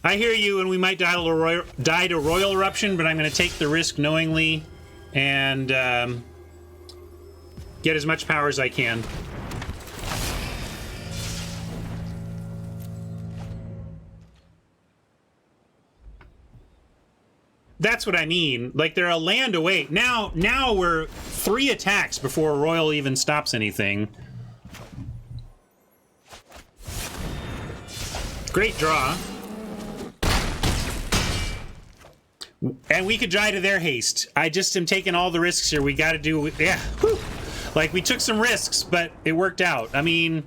I hear you, and we might die to Royal Eruption, but I'm going to take the risk knowingly and get as much power as I can. That's what I mean. Like, they're a land away. Now we're 3 attacks before Royal even stops anything. Great draw. And we could die to their haste. I just am taking all the risks here. We got to do... Yeah. Whew. Like, we took some risks, but it worked out. I mean,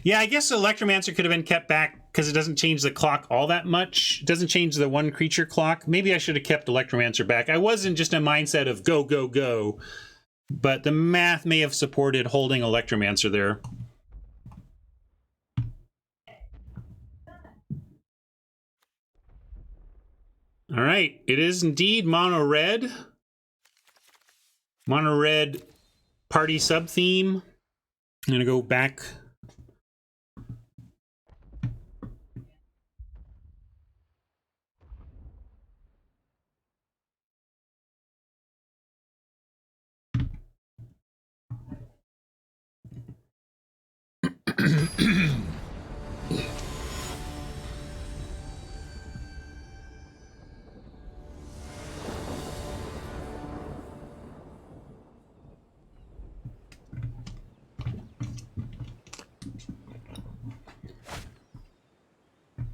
yeah, I guess Electromancer could have been kept back because it doesn't change the clock all that much. It doesn't change the 1 creature clock. Maybe I should have kept Electromancer back. I was in just a mindset of go, go, go. But the math may have supported holding Electromancer there. All right, it is indeed mono red. Mono red party sub theme. I'm gonna go back.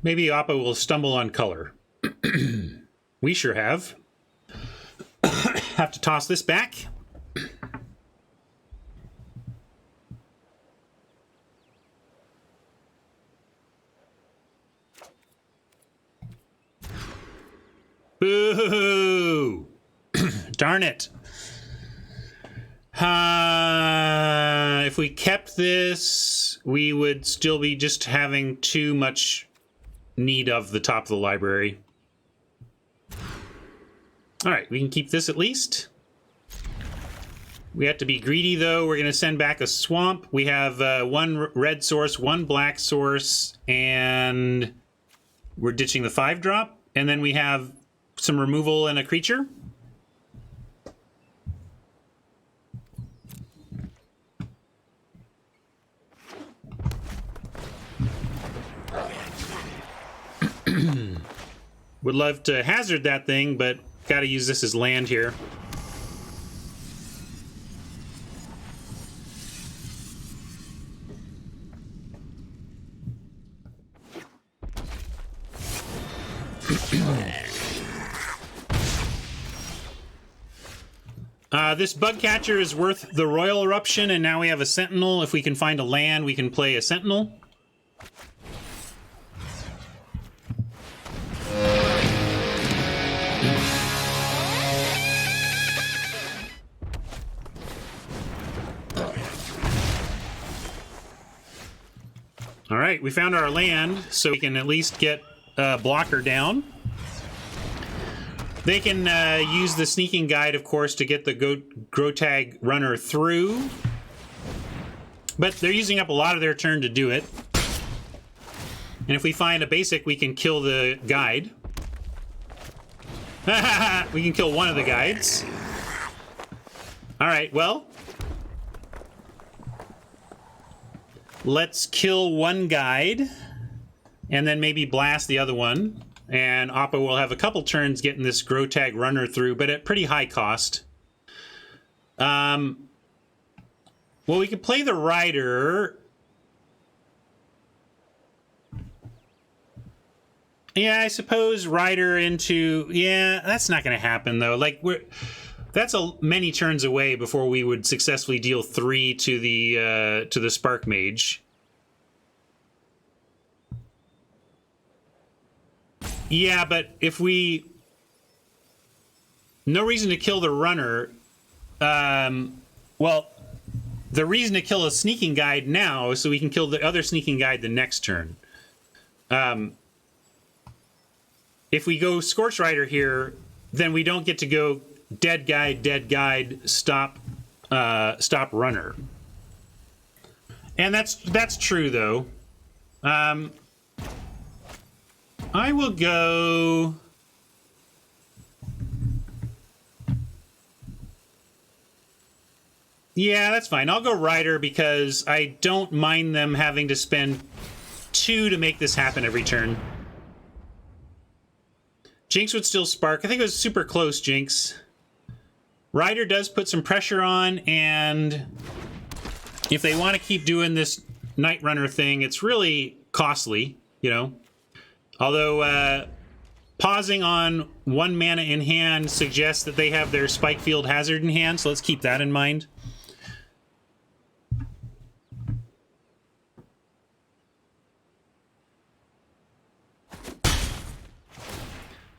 Maybe Appa will stumble on color. We sure have. Have to toss this back. Boo! Darn it. If we kept this, we would still be just having too much need of the top of the library. All right, we can keep this at least. We have to be greedy, though. We're going to send back a swamp. We have 1 red source, 1 black source, and we're ditching the 5-drop. And then we have some removal and a creature. Would love to hazard that thing, but gotta use this as land here. This bug catcher is worth the royal eruption, and now we have a sentinel. If we can find a land, we can play a sentinel. All right, we found our land, so we can at least get a blocker down. They can use the sneaking guide, of course, to get the Grotag runner through. But they're using up a lot of their turn to do it. And if we find a basic, we can kill the guide. We can kill one of the guides. All right, well. Let's kill one guide. And then maybe blast the other one. And Oppo will have a couple turns getting this Grotag runner through, but at pretty high cost. Well, we could play the Rider. Yeah, I suppose Rider into... Yeah, that's not going to happen, though. Like, that's many turns away before we would successfully deal 3 to the Spark Mage. Yeah, but if we... No reason to kill the runner. Well, the reason to kill a sneaking guide now is so we can kill the other sneaking guide the next turn. If we go Scorch Rider here, then we don't get to go dead guide, stop runner. And that's true, though. I will go... Yeah, that's fine. I'll go Rider because I don't mind them having to spend 2 to make this happen every turn. Jinx would still Spark. I think it was super close, Jinx. Rider does put some pressure on, and if they want to keep doing this Night Runner thing, it's really costly, you know? Although, pausing on 1 mana in hand suggests that they have their Spike Field Hazard in hand, so let's keep that in mind.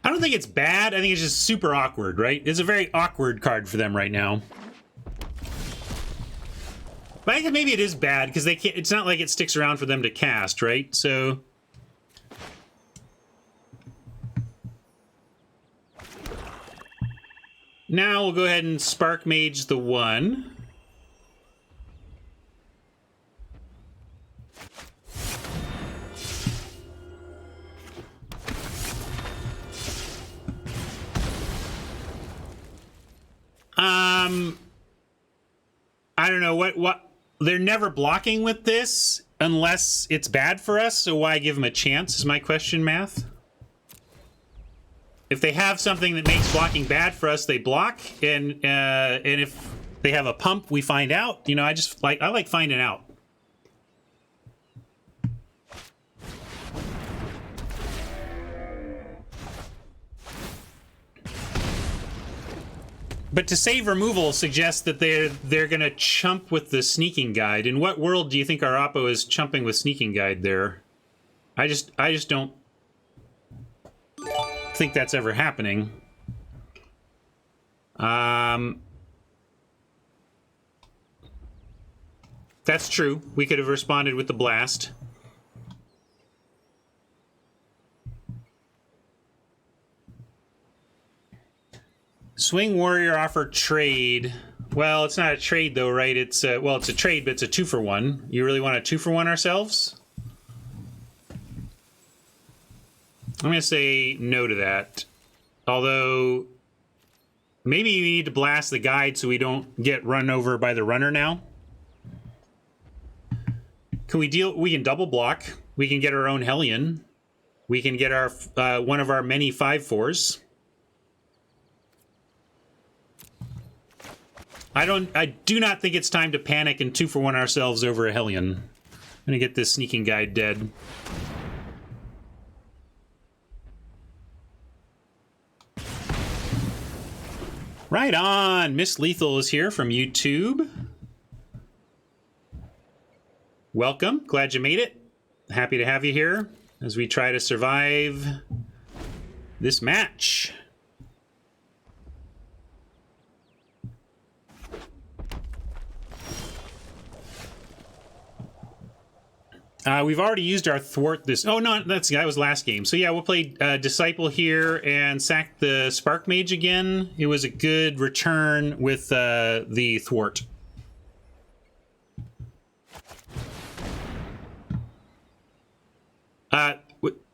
I don't think it's bad. I think it's just super awkward, right? It's a very awkward card for them right now. But I think maybe it is bad because they can't. It's not like it sticks around for them to cast, right? So. Now we'll go ahead and Spark Mage the 1. I don't know what they're never blocking with this unless it's bad for us, so why give them a chance is my question, Math. If they have something that makes blocking bad for us, they block, and if they have a pump, we find out. You know, I like finding out. But to save removal suggests that they're gonna chump with the Sneaking Guide. In what world do you think our Oppo is chumping with Sneaking Guide there? I just don't think that's ever happening. That's true. We could have responded with the blast. Swing Warrior offer trade. Well, it's not a trade though, right? It's well, it's a trade, but it's a 2-for-1. You really want a 2-for-1 ourselves? I'm gonna say no to that. Although maybe we need to blast the guide so we don't get run over by the runner now. Can we deal? We can double block. We can get our own Hellion. we can get our one of our many 5/4s. I do not think it's time to panic and 2-for-1 ourselves over a Hellion. I'm gonna get this sneaking guy dead. Right on! Miss Lethal is here from YouTube. Welcome. Glad you made it. Happy to have you here as we try to survive this match. We've already used our thwart this. Oh, no, that was last game. So, yeah, we'll play Disciple here and sack the Spark Mage again. It was a good return with the thwart.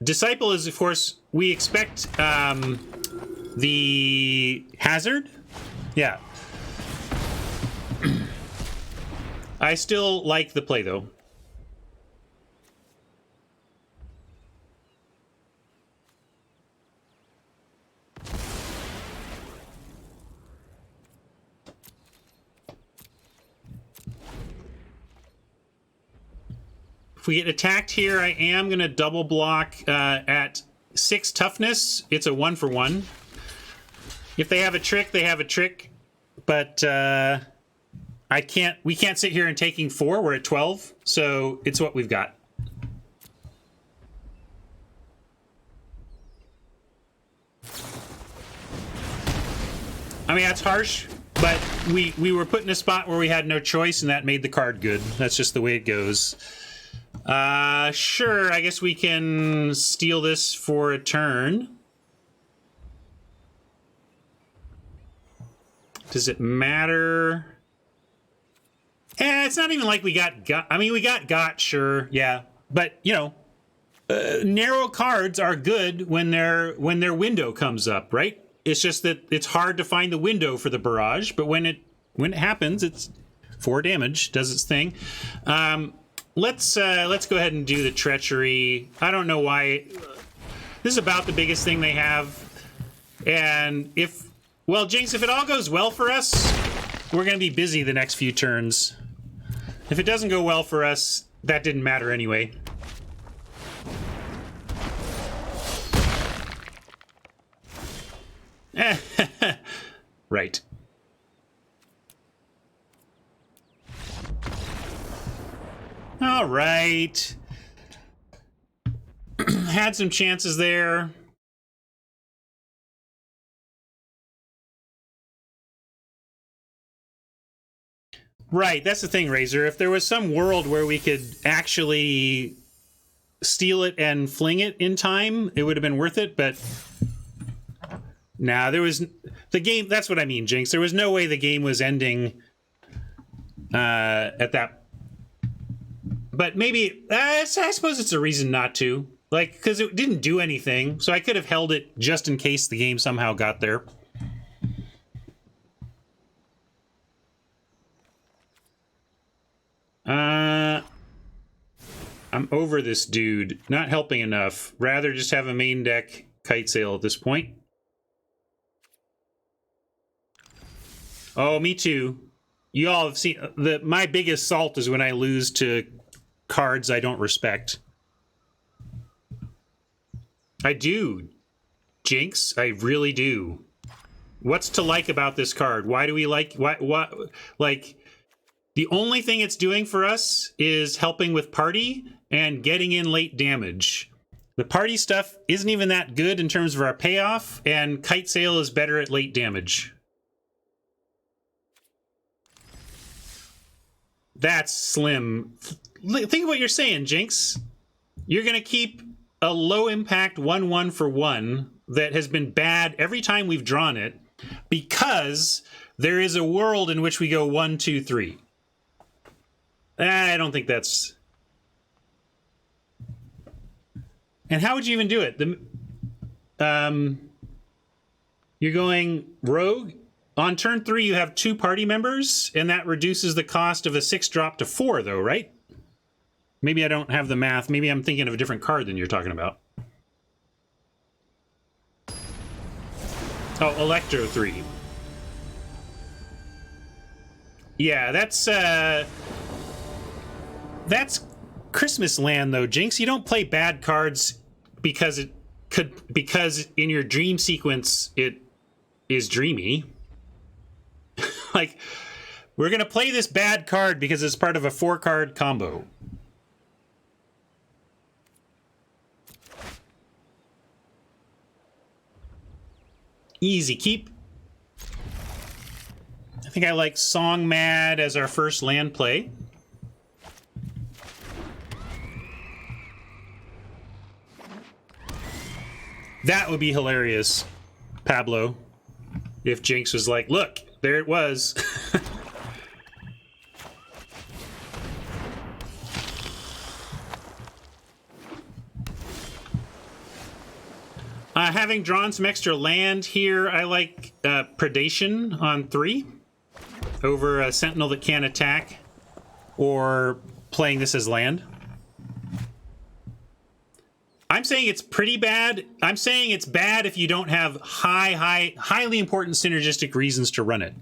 Disciple is, of course, we expect the hazard. Yeah. I still like the play, though. If we get attacked here, I am going to double block at 6 toughness. It's a 1-for-1. If they have a trick, they have a trick. But we can't sit here and taking 4. We're at 12. So it's what we've got. I mean, that's harsh, but we were put in a spot where we had no choice, and that made the card good. That's just the way it goes. Sure, I guess we can steal this for a turn. Does it matter? It's not even like we got. I mean, we got, sure, yeah. But, you know, narrow cards are good when their window comes up, right? It's just that it's hard to find the window for the barrage, but when it happens, it's 4 damage, does its thing. Let's go ahead and do the treachery. I don't know why. This is about the biggest thing they have. And well, Jinx, if it all goes well for us, we're going to be busy the next few turns. If it doesn't go well for us, that didn't matter anyway. Right. All right. Had some chances there. Right, that's the thing, Razor. If there was some world where we could actually steal it and fling it in time, it would have been worth it, but nah, there was the game. That's what I mean, Jinx. There was no way the game was ending at that. But maybe I suppose it's a reason not to, like, because it didn't do anything, so I could have held it just in case the game somehow got there. I'm over this dude. Not helping enough. Rather just have a main deck kite sail at this point. Oh, me too. You all have seen my biggest salt is when I lose to cards I don't respect. I do, Jinx. I really do. What's to like about this card? Why do we like? What? Like, the only thing it's doing for us is helping with party and getting in late damage. The party stuff isn't even that good in terms of our payoff, and Kite Sail is better at late damage. That's slim. Think of what you're saying, Jinx. You're going to keep a low-impact 1/1 for 1 that has been bad every time we've drawn it because there is a world in which we go 1, 2, 3. I don't think that's... And how would you even do it? You're going rogue. On turn 3, you have 2 party members, and that reduces the cost of a 6-drop to 4, though, right? Maybe I don't have the math. Maybe I'm thinking of a different card than you're talking about. Oh, Electro 3. Yeah, that's Christmas land though, Jinx. You don't play bad cards because in your dream sequence it is dreamy. Like, we're gonna play this bad card because it's part of a 4-card combo. Easy keep. I think I like Song Mad as our first land play. That would be hilarious, Pablo, if Jinx was like, look, there it was. Having drawn some extra land here, I like Predation on 3 over a Sentinel that can't attack, or playing this as land. I'm saying it's pretty bad. I'm saying it's bad if you don't have highly important synergistic reasons to run it.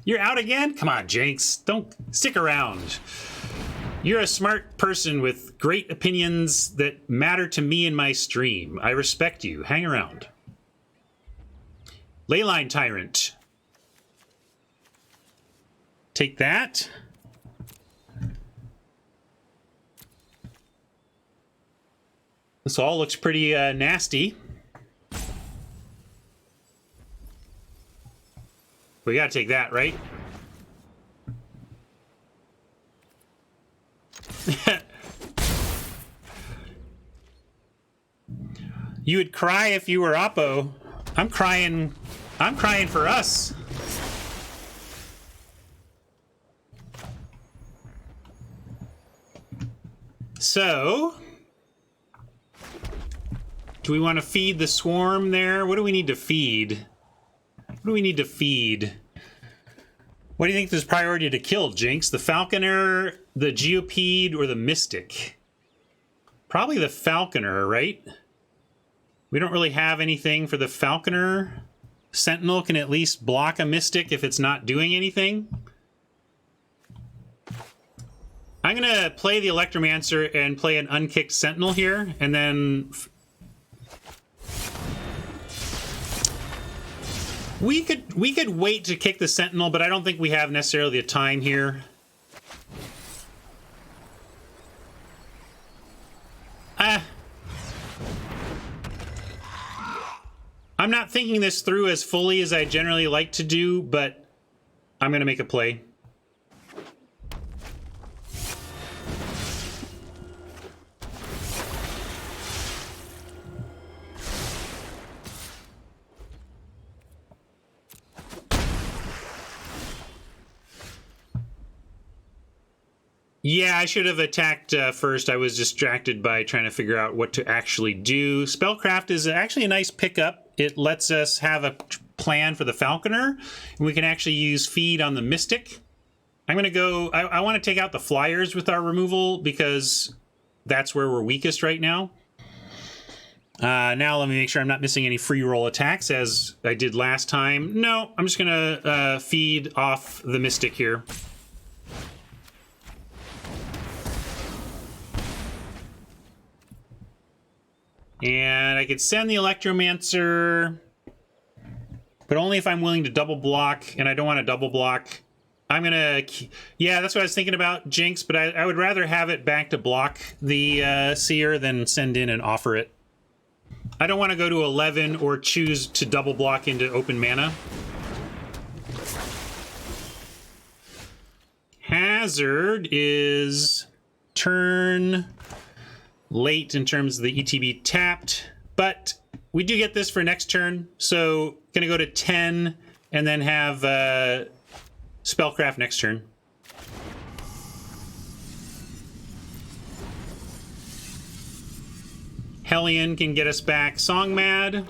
You're out again? Come on, Jinx. Don't stick around. You're a smart person with great opinions that matter to me in my stream. I respect you. Hang around. Leyline Tyrant. Take that. This all looks pretty nasty. We gotta take that, right? You would cry if you were Oppo. I'm crying for us. So, do we want to feed the swarm there? What do we need to feed? What do we need to feed? What do you think is priority to kill, Jinx? The Falconer, the Geopede, or the Mystic? Probably the Falconer, right? We don't really have anything for the Falconer. Sentinel can at least block a Mystic if it's not doing anything. I'm going to play the Electromancer and play an unkicked Sentinel here, and then we could wait to kick the Sentinel, but I don't think we have necessarily the time here. I'm not thinking this through as fully as I generally like to do, but I'm going to make a play. Yeah, I should have attacked first. I was distracted by trying to figure out what to actually do. Spellcraft is actually a nice pickup. It lets us have a plan for the Falconer, and we can actually use feed on the Mystic. I'm going to go... I want to take out the Flyers with our removal because that's where we're weakest right now. Now let me make sure I'm not missing any free roll attacks as I did last time. No, I'm just going to feed off the Mystic here. And I could send the Electromancer, but only if I'm willing to double block, and I don't want to double block. I'm gonna... Yeah, that's what I was thinking about, Jinx, but I would rather have it back to block the Seer than send in and offer it. I don't want to go to 11 or choose to double block into open mana. Hazard is turn... late in terms of the ETB tapped, but we do get this for next turn, so gonna go to 10 and then have Spellcraft next turn. Hellion can get us back Song Mad.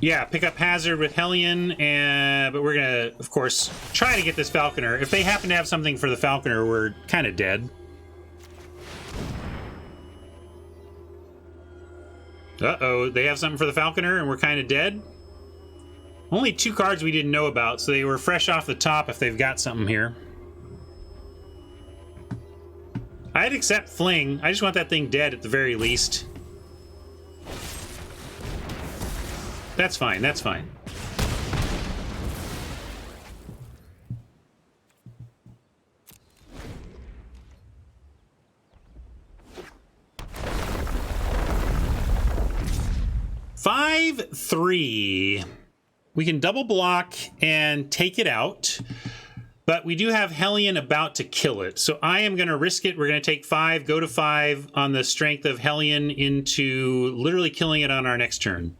Yeah, pick up Hazard with Hellion, and but we're gonna, of course, try to get this Falconer. If they happen to have something for the Falconer, we're kind of dead. Uh-oh, they have something for the Falconer, and we're kind of dead? Only 2 cards we didn't know about, so they were fresh off the top if they've got something here. I'd accept Fling. I just want that thing dead at the very least. That's fine, that's fine. Five, 3. We can double block and take it out, but we do have Hellion about to kill it. So I am going to risk it. We're going to take 5, go to 5 on the strength of Hellion into literally killing it on our next turn.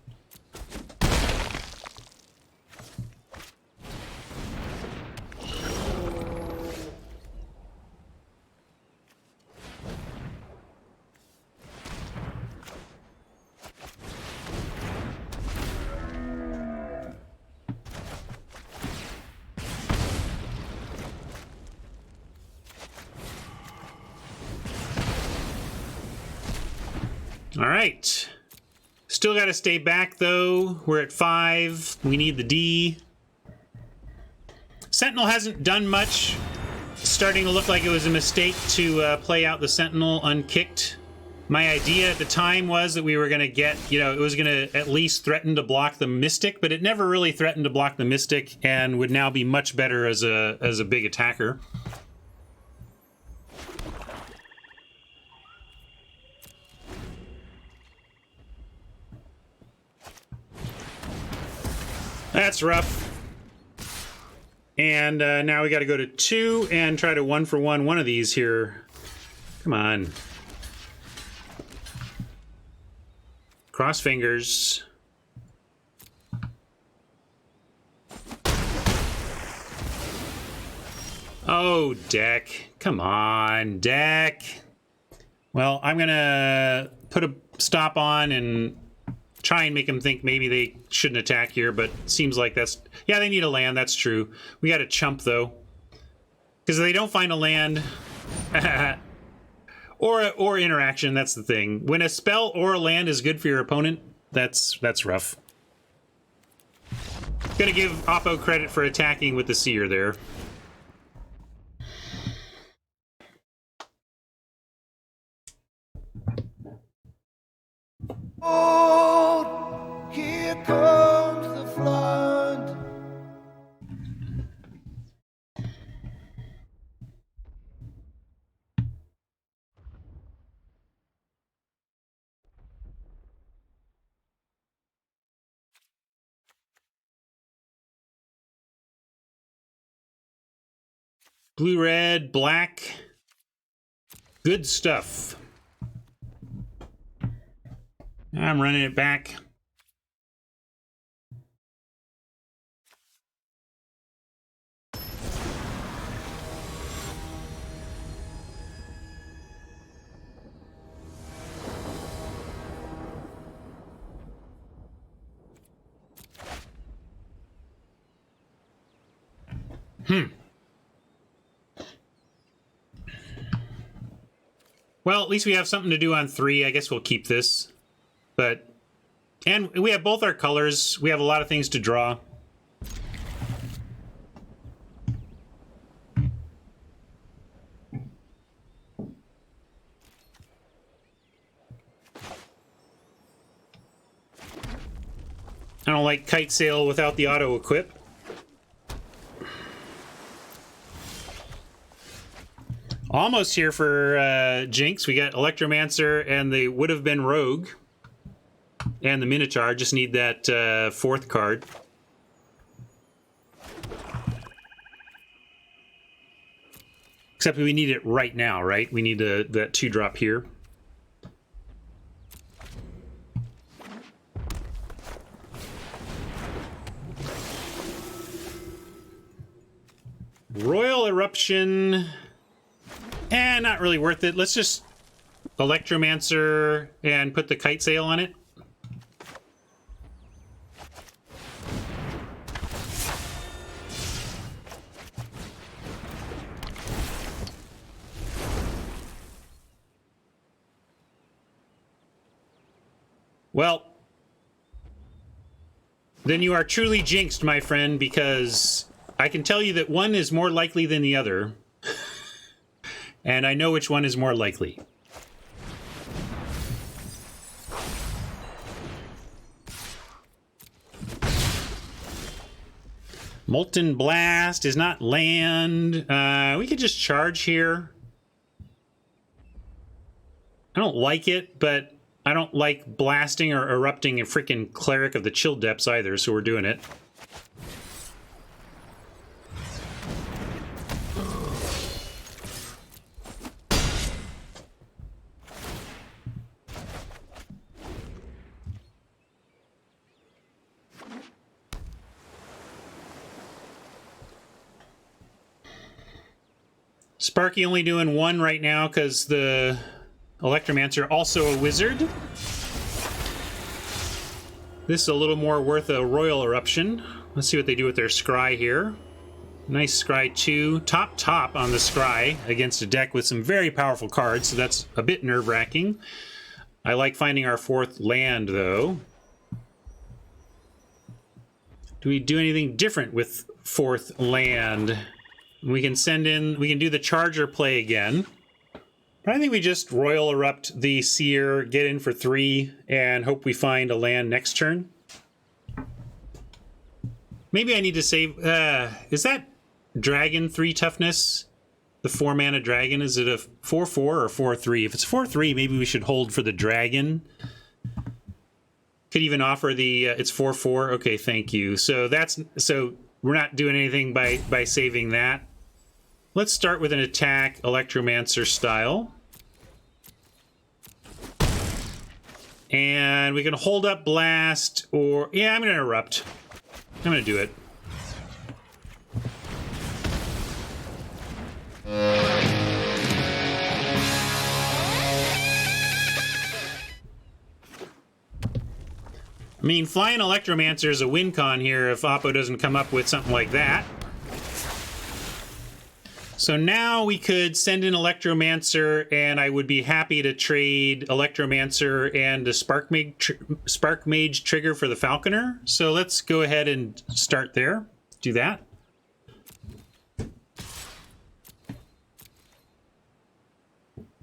All right. Still got to stay back, though. We're at 5. We need the D. Sentinel hasn't done much. Starting to look like it was a mistake to play out the Sentinel unkicked. My idea at the time was that we were going to get, it was going to at least threaten to block the Mystic, but it never really threatened to block the Mystic and would now be much better as a big attacker. That's rough. And now we got to go to 2 and try to 1-for-1 one of these here. Come on. Cross fingers. Oh, deck. Come on, deck. Well, I'm going to put a stop on and try and make them think maybe they shouldn't attack here, but it seems like that's... Yeah, they need a land, that's true. We got to chump, though. Because if they don't find a land... or interaction, that's the thing. When a spell or a land is good for your opponent, that's rough. Gonna give Oppo credit for attacking with the Seer there. Oh, here comes the flood. Blue, red, black. Good stuff. I'm running it back. Well, at least we have something to do on 3. I guess we'll keep this. But, and we have both our colors. We have a lot of things to draw. I don't like Kite Sail without the auto equip. Almost here for Jinx. We got Electromancer and the would have been Rogue. And the Minotaur. Just need that 4th card. Except we need it right now, right? We need that 2-drop here. Royal Eruption. Not really worth it. Let's just Electromancer and put the Kite Sail on it. Well, then you are truly jinxed, my friend, because I can tell you that one is more likely than the other. And I know which one is more likely. Molten Blast is not land. We could just charge here. I don't like it, but I don't like blasting or erupting a freaking Cleric of the Chill Depths either, so we're doing it. Sparky only doing one right now because the Electromancer also a wizard. This is a little more worth a Royal Eruption. Let's see what they do with their Scry here. Nice Scry 2. Top on the Scry against a deck with some very powerful cards, so that's a bit nerve-wracking. I like finding our 4th land, though. Do we do anything different with 4th land? We can send in... We can do the Charger play again. But I think we just Royal Erupt the Seer, get in for 3, and hope we find a land next turn. Maybe I need to save... is that Dragon 3 toughness? The 4-mana Dragon? Is it a 4-4 or 4-3? If it's 4-3, maybe we should hold for the Dragon. Could even offer the... it's 4-4? Okay, thank you. So that's... So we're not doing anything by saving that. Let's start with an attack, Electromancer style. And we can hold up Blast, or... Yeah, I'm going to Erupt. I'm going to do it. I mean, flying Electromancer is a win con here if Oppo doesn't come up with something like that. So now we could send in Electromancer, and I would be happy to trade Electromancer and a Spark Mage trigger for the Falconer. So let's go ahead and start there. Do that.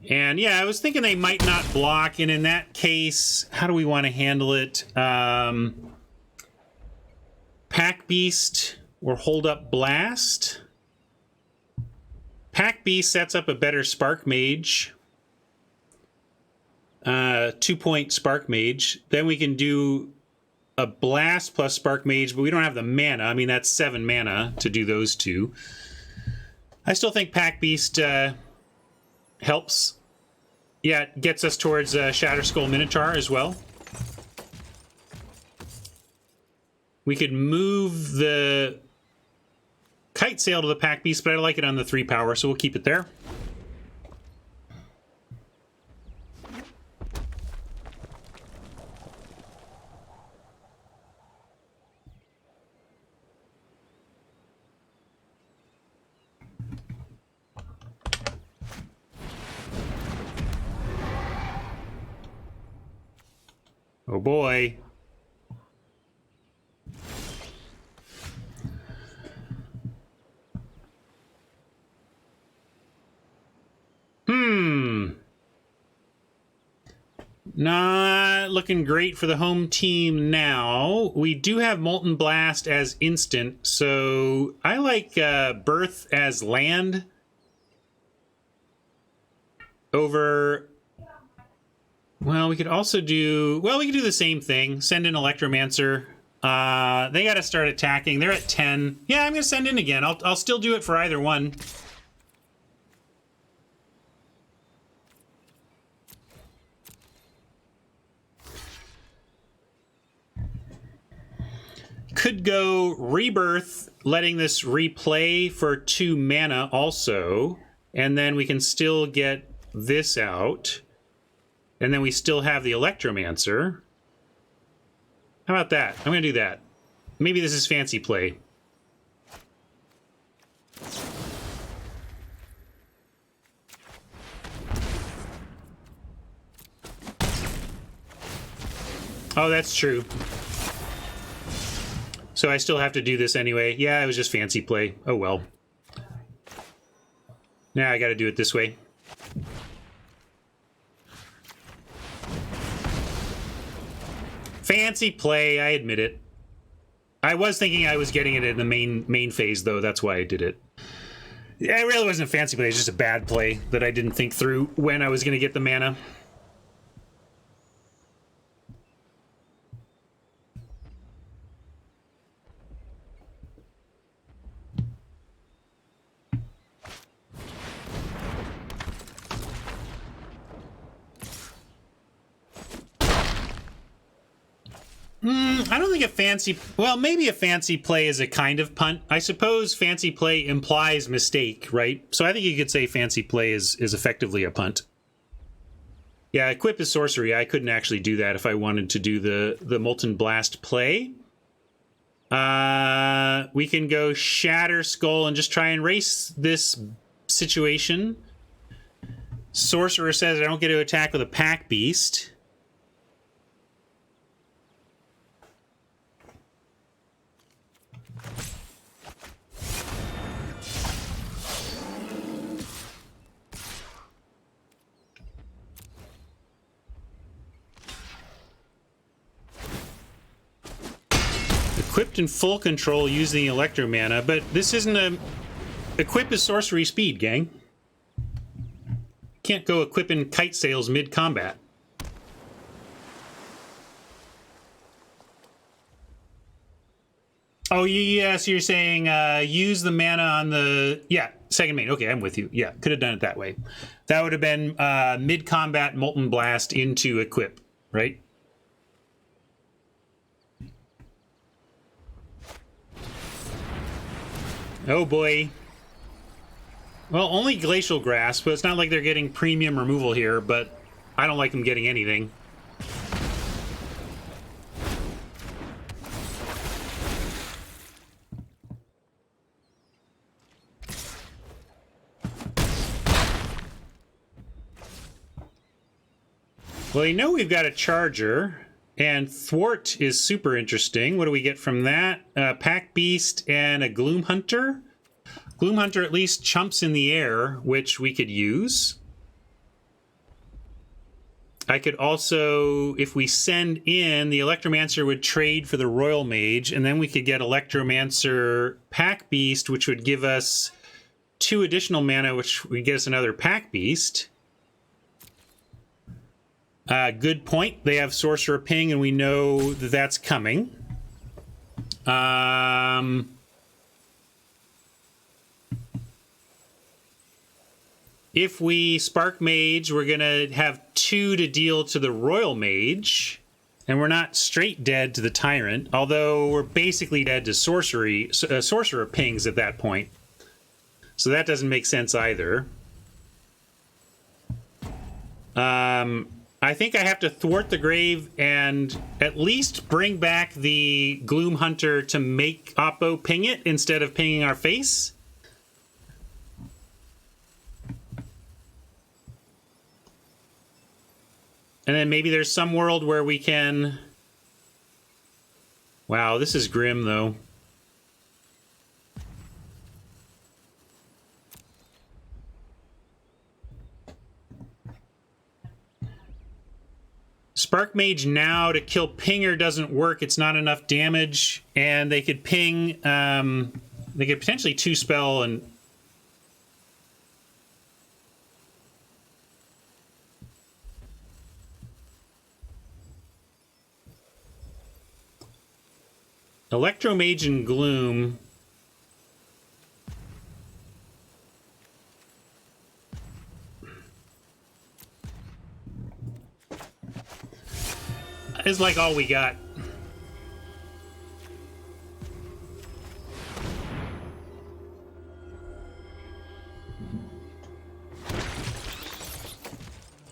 And yeah, I was thinking they might not block, and in that case, how do we want to handle it? Pack Beast or hold up Blast? Pack Beast sets up a better Spark Mage. 2-point Spark Mage. Then we can do a Blast plus Spark Mage, but we don't have the mana. I mean, that's 7 mana to do those two. I still think Pack Beast helps. Yeah, it gets us towards Shatterskull Minotaur as well. We could move the Kite Sail to the Pack Beast, but I like it on the 3 power, so we'll keep it there. Oh boy. Not looking great for the home team now. We do have Molten Blast as instant, so I like Birth as land over... Well, we could also do... Well, we could do the same thing. Send in Electromancer. They got to start attacking. They're at 10. Yeah, I'm going to send in again. I'll still do it for either one. Could go Rebirth, letting this replay for 2 mana also. And then we can still get this out. And then we still have the Electromancer. How about that? I'm going to do that. Maybe this is fancy play. Oh, that's true. So I still have to do this anyway. Yeah, it was just fancy play. Oh, well. Now I got to do it this way. Fancy play, I admit it. I was thinking I was getting it in the main phase, though. That's why I did it. Yeah, it really wasn't a fancy play. It's just a bad play that I didn't think through when I was going to get the mana. I don't think a fancy... Well, maybe a fancy play is a kind of punt. I suppose fancy play implies mistake, right? So I think you could say fancy play is effectively a punt. Yeah, equip is sorcery. I couldn't actually do that if I wanted to do the Molten Blast play. We can go Shatter Skull and just try and race this situation. Sorcerer says I don't get to attack with a Pack Beast. Equipped in full control using the Electro Mana, but this isn't a... Equip is sorcery speed, gang. Can't go equipping kite sails mid-combat. Oh, yeah, so you're saying use the mana on the... Yeah, second main. Okay, I'm with you. Yeah, could have done it that way. That would have been mid-combat Molten Blast into equip, right? Oh boy. Well, only Glacial Grasp, but it's not like they're getting premium removal here, but I don't like them getting anything. Well, you know we've got a Charger, and Thwart is super interesting. What do we get from that? Pack Beast and a Gloom Hunter. Gloom Hunter at least chumps in the air, which we could use. I could also, if we send in, the Electromancer would trade for the Royal Mage, and then we could get Electromancer Pack Beast, which would give us 2 additional mana, which would get us another Pack Beast. Good point. They have Sorcerer Ping, and we know that that's coming. If we Spark Mage, we're going to have 2 to deal to the Royal Mage, and we're not straight dead to the Tyrant, although we're basically dead to Sorcerer Pings at that point. So that doesn't make sense either. I think I have to thwart the grave and at least bring back the Gloom Hunter to make Oppo ping it instead of pinging our face. And then maybe there's some world where we can... Wow, this is grim, though. Spark Mage now to kill Pinger doesn't work. It's not enough damage. And they could ping... they could potentially 2-spell and... Electromage and Gloom. Is like all we got.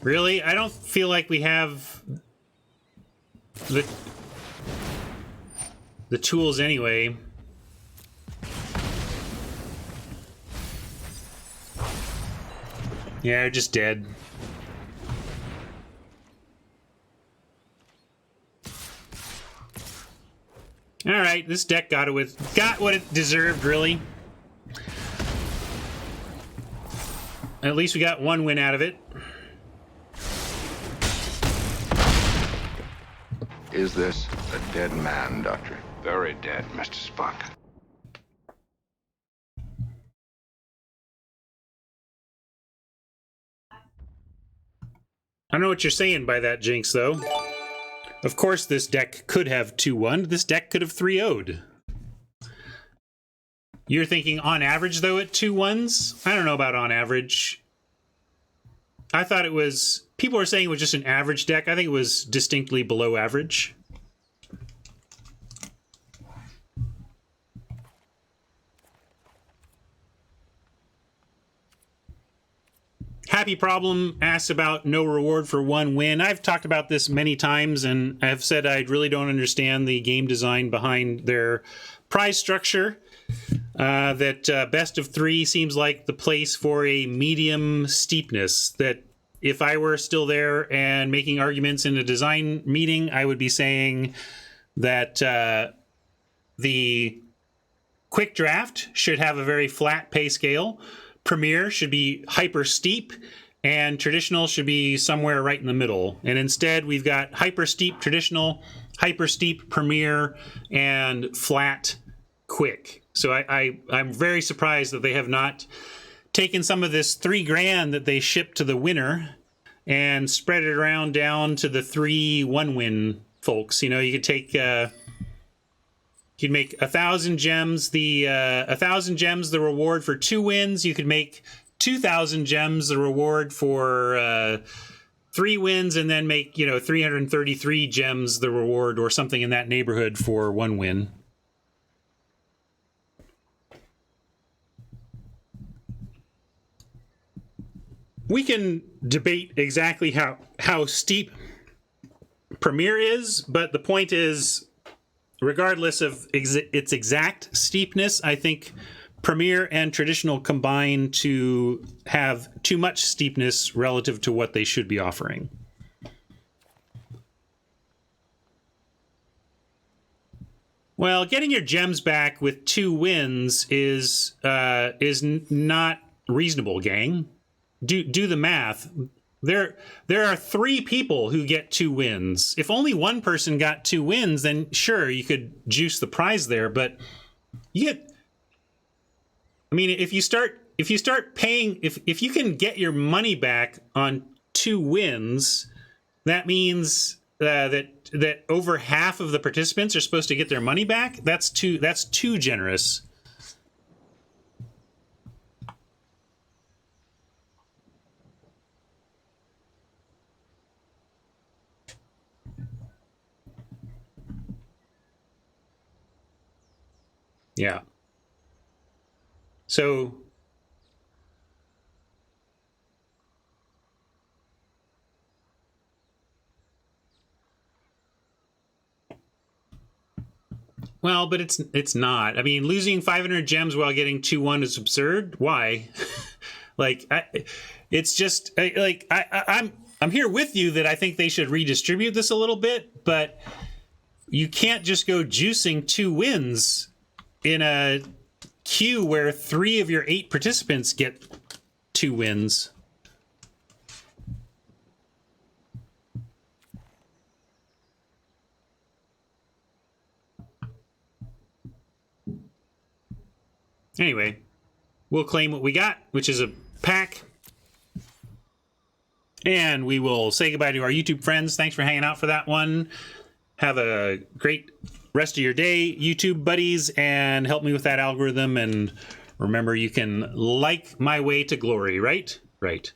Really? I don't feel like we have the tools anyway. Yeah, they're just dead. All right, this deck got what it deserved, really. At least we got one win out of it. Is this a dead man, Doctor? Very dead, Mr. Spock. I don't know what you're saying by that, Jinx, though. Of course, this deck could have 2-1. This deck could have 3-0'd. You're thinking on average, though, at 2-1s? I don't know about on average. I thought it was... People are saying it was just an average deck. I think it was distinctly below average. Happy Problem asks about no reward for one win. I've talked about this many times, and I've said I really don't understand the game design behind their prize structure. That best of three seems like the place for a medium steepness. That if I were still there and making arguments in a design meeting, I would be saying that the quick draft should have a very flat pay scale. Premier should be hyper steep, and traditional should be somewhere right in the middle. And instead, we've got hyper steep traditional, hyper steep premier, and flat quick. So I'm very surprised that they have not taken some of this $3,000 that they shipped to the winner and spread it around down to the 3 1-win folks. You know, you could take. You'd make 1,000 gems. The 1,000 gems, the reward for 2 wins. You could make 2,000 gems, the reward for 3 wins, and then make 333 gems, the reward, or something in that neighborhood for 1 win. We can debate exactly how steep Premier is, but the point is, regardless of its exact steepness, I think Premier and Traditional combine to have too much steepness relative to what they should be offering. Well, getting your gems back with 2 wins is not reasonable, gang. Do the math. There are 3 people who get 2 wins. If only one person got 2 wins, then sure, you could juice the prize there. But if you start paying, if you can get your money back on 2 wins, that means that over half of the participants are supposed to get their money back. That's too generous. Yeah. So well, but it's not. I mean, losing 500 gems while getting 2-1 is absurd. Why? It's just I'm here with you that I think they should redistribute this a little bit, but you can't just go juicing 2 wins in a queue where 3 of your 8 participants get 2 wins. Anyway, we'll claim what we got, which is a pack. And we will say goodbye to our YouTube friends. Thanks for hanging out for that one. Have a great rest of your day, YouTube buddies, and help me with that algorithm. And remember, you can like my way to glory, right? Right.